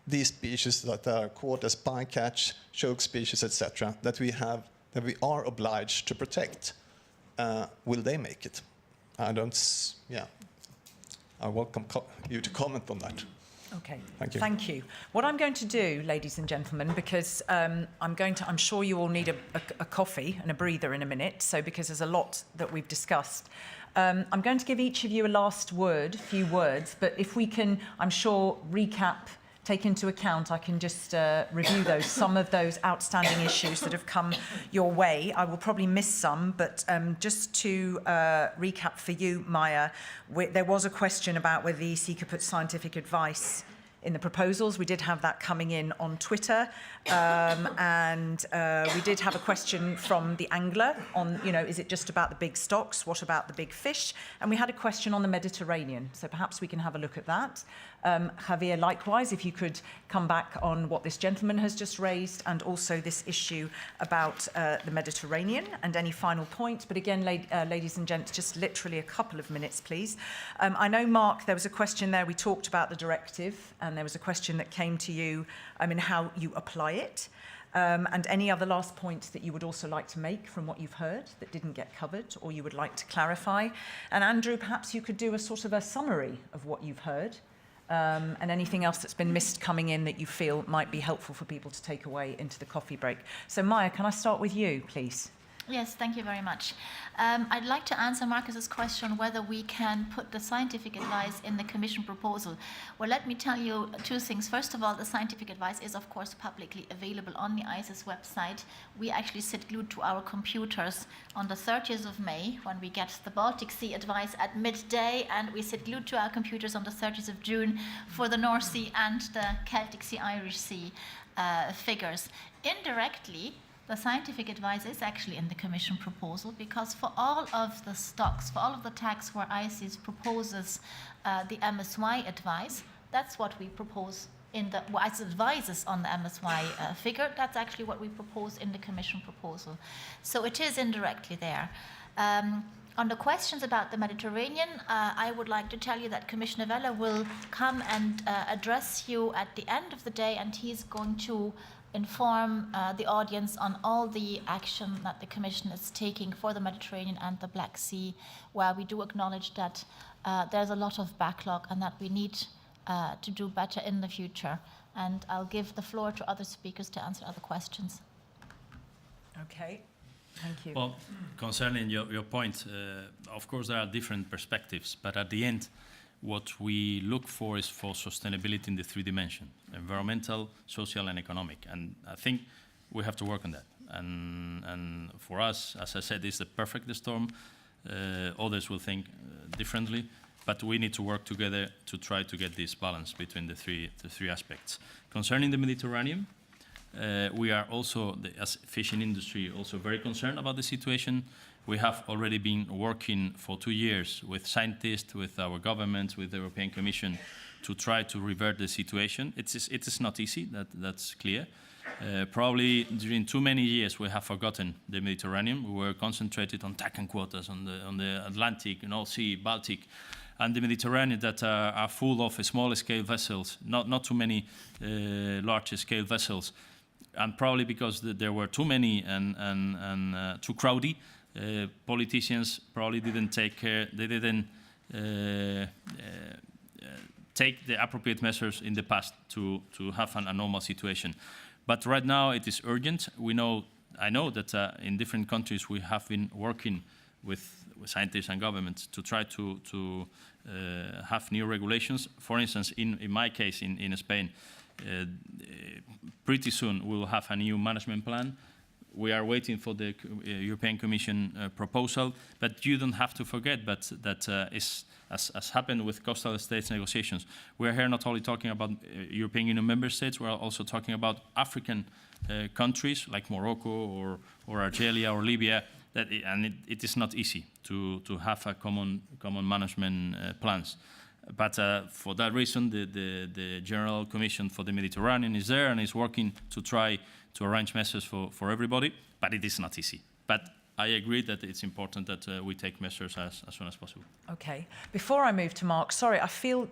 these species that are caught as bycatch, choke species, etc., that we have that we are obliged to protect, will they make it? I welcome you to comment on that. Okay. Thank you. Thank you. What I'm going to do, ladies and gentlemen, because I'm sure you all need a coffee and a breather in a minute. So because there's a lot that we've discussed, I'm going to give each of you a last word, few words. But if we can, I'm sure, recap, take into account, I can just review some of those outstanding issues that have come your way. I will probably miss some, but just to recap for you, Maja, there was a question about whether the EC could put scientific advice in the proposals. We did have that coming in on Twitter. And we did have a question from the angler on, is it just about the big stocks? What about the big fish? And we had a question on the Mediterranean. So perhaps we can have a look at that. Javier, likewise, if you could come back on what this gentleman has just raised and also this issue about the Mediterranean and any final points. But again, ladies and gents, just literally a couple of minutes, please. I know, Mark, there was a question there. We talked about the directive and there was a question that came to you in how you apply it. And any other last points that you would also like to make from what you've heard that didn't get covered or you would like to clarify. And Andrew, perhaps you could do a sort of a summary of what you've heard and anything else that's been missed coming in that you feel might be helpful for people to take away into the coffee break. So Maja, can I start with you, please? Yes, thank you very much. I'd like to answer Marcus's question whether we can put the scientific advice in the Commission proposal. Well, let me tell you two things. First of all, the scientific advice is, of course, publicly available on the ICES website. We actually sit glued to our computers on the 30th of May when we get the Baltic Sea advice at midday, and we sit glued to our computers on the 30th of June for the North Sea and the Celtic Sea, Irish Sea figures. Indirectly, the scientific advice is actually in the Commission proposal because for all of the stocks, for all of the tags where ICES proposes the MSY advice, that's what we propose in the, well, ICES advises on the MSY figure, that's actually what we propose in the Commission proposal. So it is indirectly there. On the questions about the Mediterranean, I would like to tell you that Commissioner Vella will come and address you at the end of the day, and he's going to inform the audience on all the action that the Commission is taking for the Mediterranean and the Black Sea, where we do acknowledge that there's a lot of backlog and that we need to do better in the future. And I'll give the floor to other speakers to answer other questions. Okay, thank you. Well, concerning your point, of course there are different perspectives, but at the end, what we look for is for sustainability in the three dimensions: environmental, social, and economic. And I think we have to work on that. And for us, as I said, it's the perfect storm. Others will think differently, but we need to work together to try to get this balance between the three aspects. Concerning the Mediterranean, we are also, as fishing industry, also very concerned about the situation. We have already been working for 2 years with scientists, with our governments, with the European Commission to try to revert the situation. It is not easy, that's clear. Probably during too many years we have forgotten the Mediterranean. We were concentrated on TAC and quotas on the Atlantic, North Sea, Baltic, and the Mediterranean that are full of small-scale vessels, not too many large-scale vessels, and probably because there were too many and too crowded. Politicians probably didn't take care, they didn't take the appropriate measures in the past to have a normal situation. But right now it is urgent. I know that in different countries we have been working with scientists and governments to try to have new regulations. For instance, in my case, in Spain, pretty soon we will have a new management plan. We are waiting for the European Commission proposal, but you don't have to forget that as happened with coastal states negotiations, we're here not only talking about European Union member states, we're also talking about African countries like Morocco or Algeria or Libya, and it is not easy to have a common management plans. But for that reason, the General Commission for the Mediterranean is there and is working to try to arrange measures for everybody, but it is not easy. But I agree that it's important that we take measures as soon as possible. Okay. Before I move to Mark, sorry,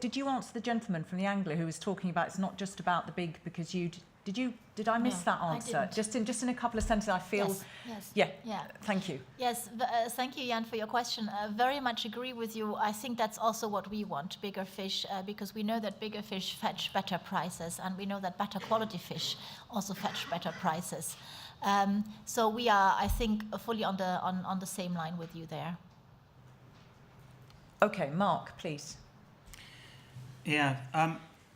did you answer the gentleman from the angler who was talking about it's not just about the big, because you'd Did I miss that answer? Just in a couple of sentences, I feel. Yes. Yeah. Thank you. Yes. Thank you, Jan, for your question. Very much agree with you. I think that's also what we want: bigger fish, because we know that bigger fish fetch better prices, and we know that better quality fish also fetch better prices. So we are, I think, fully on the same line with you there. Okay, Mark, please. Yeah.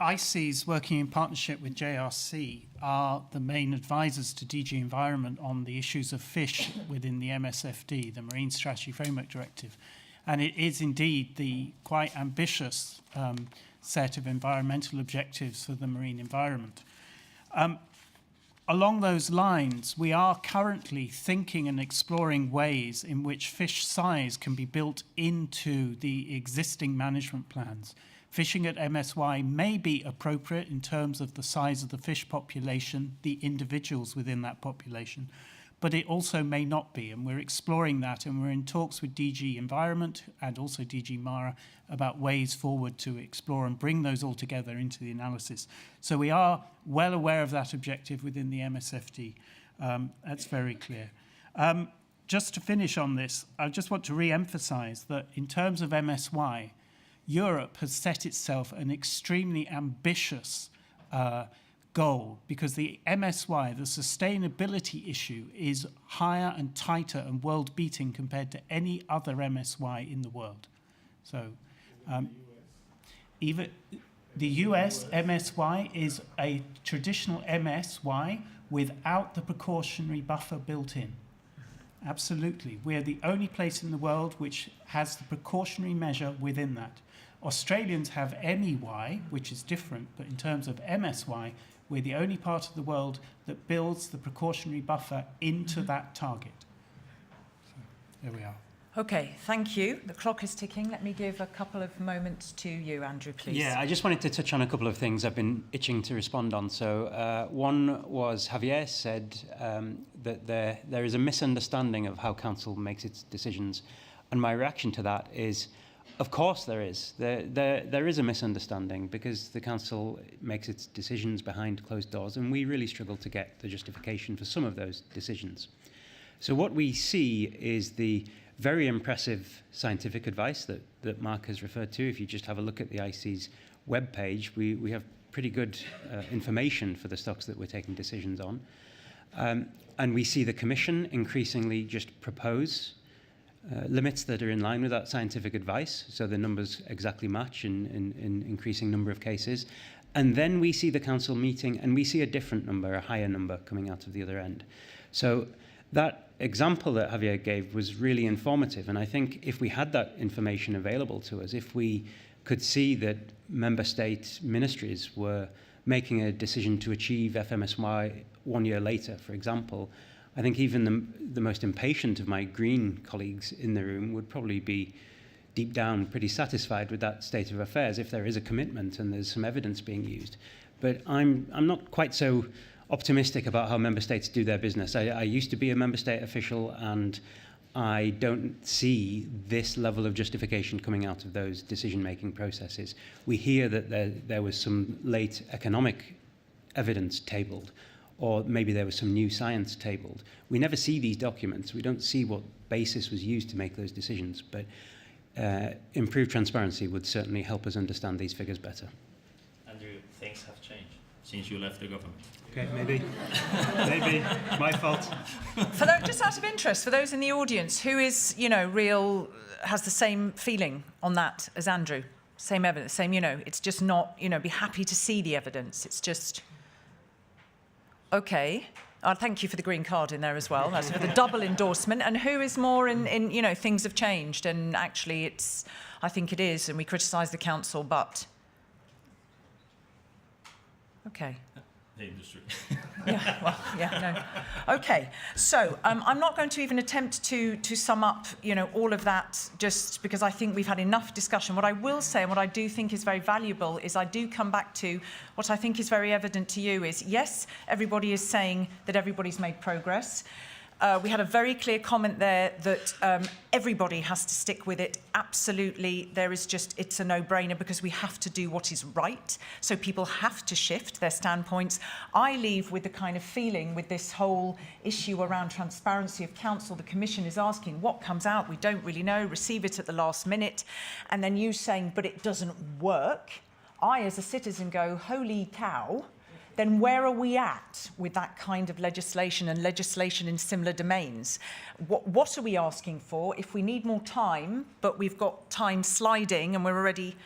ICES, working in partnership with JRC, are the main advisors to DG Environment on the issues of fish within the MSFD, the Marine Strategy Framework Directive. And it is indeed the quite ambitious set of environmental objectives for the marine environment. Along those lines, we are currently thinking and exploring ways in which fish size can be built into the existing management plans. Fishing at MSY may be appropriate in terms of the size of the fish population, the individuals within that population, but it also may not be, and we're exploring that, and we're in talks with DG Environment and also DG MARE about ways forward to explore and bring those all together into the analysis. So we are well aware of that objective within the MSFD. That's very clear. Just to finish on this, I just want to re-emphasize that in terms of MSY, Europe has set itself an extremely ambitious goal, because the MSY, the sustainability issue, is higher and tighter and world-beating compared to any other MSY in the world. So even the US MSY is a traditional MSY without the precautionary buffer built in. Absolutely. We're the only place in the world which has the precautionary measure within that. Australians have MEY, which is different, but in terms of MSY, we're the only part of the world that builds the precautionary buffer into that target. So there we are. Okay, thank you. The clock is ticking. Let me give a couple of moments to you, Andrew, please. Yeah, I just wanted to touch on a couple of things I've been itching to respond on. So one was Javier said that there is a misunderstanding of how Council makes its decisions. And my reaction to that is, of course there is. There is a misunderstanding because the Council makes its decisions behind closed doors, and we really struggle to get the justification for some of those decisions. So what we see is the very impressive scientific advice that Mark has referred to. If you just have a look at the ICES webpage, we have pretty good information for the stocks that we're taking decisions on. And we see the Commission increasingly just propose limits that are in line with that scientific advice, so the numbers exactly match in increasing number of cases. And then we see the Council meeting, and we see a different number, a higher number coming out of the other end. So that example that Javier gave was really informative, and I think if we had that information available to us, if we could see that member state ministries were making a decision to achieve FMSY 1 year later, for example, I think even the most impatient of my green colleagues in the room would probably be deep down pretty satisfied with that state of affairs if there is a commitment and there's some evidence being used. But I'm not quite so optimistic about how member states do their business. I used to be a member state official, and I don't see this level of justification coming out of those decision-making processes. We hear that there was some late economic evidence tabled, or maybe there was some new science tabled. We never see these documents. We don't see what basis was used to make those decisions, but improved transparency would certainly help us understand these figures better. Andrew, things have changed since you left the government. Okay, maybe my fault. Just out of interest, for those in the audience, who is, has the same feeling on that as Andrew? Same evidence, same, it's just not, be happy to see the evidence. It's just, okay. Thank you for the green card in there as well. That's for the double endorsement. And who is more in things have changed, and actually I think it is, and we criticise the council, but okay. The industry. Okay, so I'm not going to even attempt to sum up, all of that, just because I think we've had enough discussion. What I will say, and what I do think is very valuable, is I do come back to what I think is very evident to you is, yes, everybody is saying that everybody's made progress. We had a very clear comment there that everybody has to stick with it. Absolutely, it's a no-brainer because we have to do what is right. So people have to shift their standpoints. I leave with the kind of feeling with this whole issue around transparency of council. The Commission is asking what comes out. We don't really know. Receive it at the last minute. And then you saying, but it doesn't work. I, as a citizen, go, holy cow. Then where are we at with that kind of legislation and legislation in similar domains? What are we asking for? If we need more time, but we've got time sliding and we're already,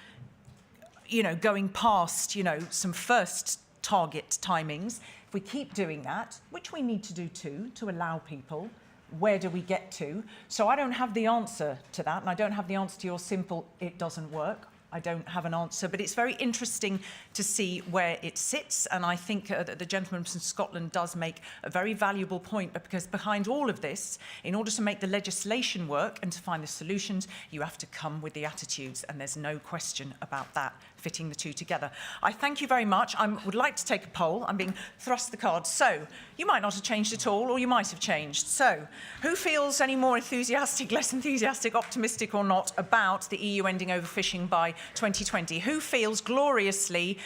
going past, some first target timings, if we keep doing that, which we need to do too, to allow people, where do we get to? So I don't have the answer to that, and I don't have the answer to your simple, it doesn't work. I don't have an answer, but it's very interesting to see where it sits. And I think that the gentleman from Scotland does make a very valuable point, because behind all of this, in order to make the legislation work and to find the solutions, you have to come with the attitudes. And there's no question about that, fitting the two together. I thank you very much. I would like to take a poll. I'm being thrust the card. So you might not have changed at all, or you might have changed. So who feels any more enthusiastic, less enthusiastic, optimistic or not about the EU ending overfishing by 2020? Who feels gloriously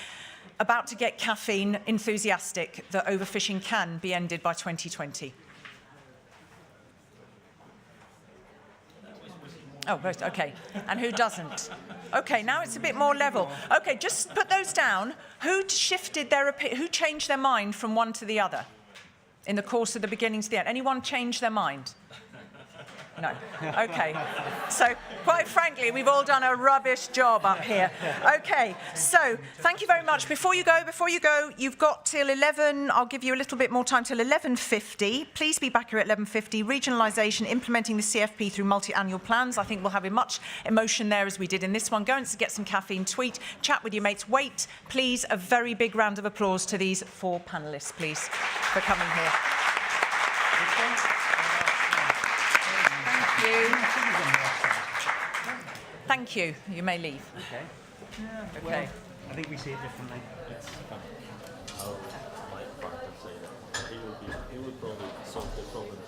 about to get caffeine enthusiastic that overfishing can be ended by 2020? Oh, right, okay. And who doesn't? Okay, now it's a bit more level. Okay, just put those down. Who shifted who changed their mind from one to the other in the course of the beginning to the end? Anyone change their mind? No. Okay. So, quite frankly, we've all done a rubbish job up here. Okay. So, thank you very much. Before you go, you've got till 11. I'll give you a little bit more time till 11:50. Please be back here at 11:50. Regionalisation, implementing the CFP through multi-annual plans. I think we'll have as much emotion there as we did in this one. Go and get some caffeine, tweet, chat with your mates. Wait, please, a very big round of applause to these 4 panellists, please, for coming here. Thank you. You may leave. Okay. Okay. Well, I think we see it differently. He would probably solve the problem.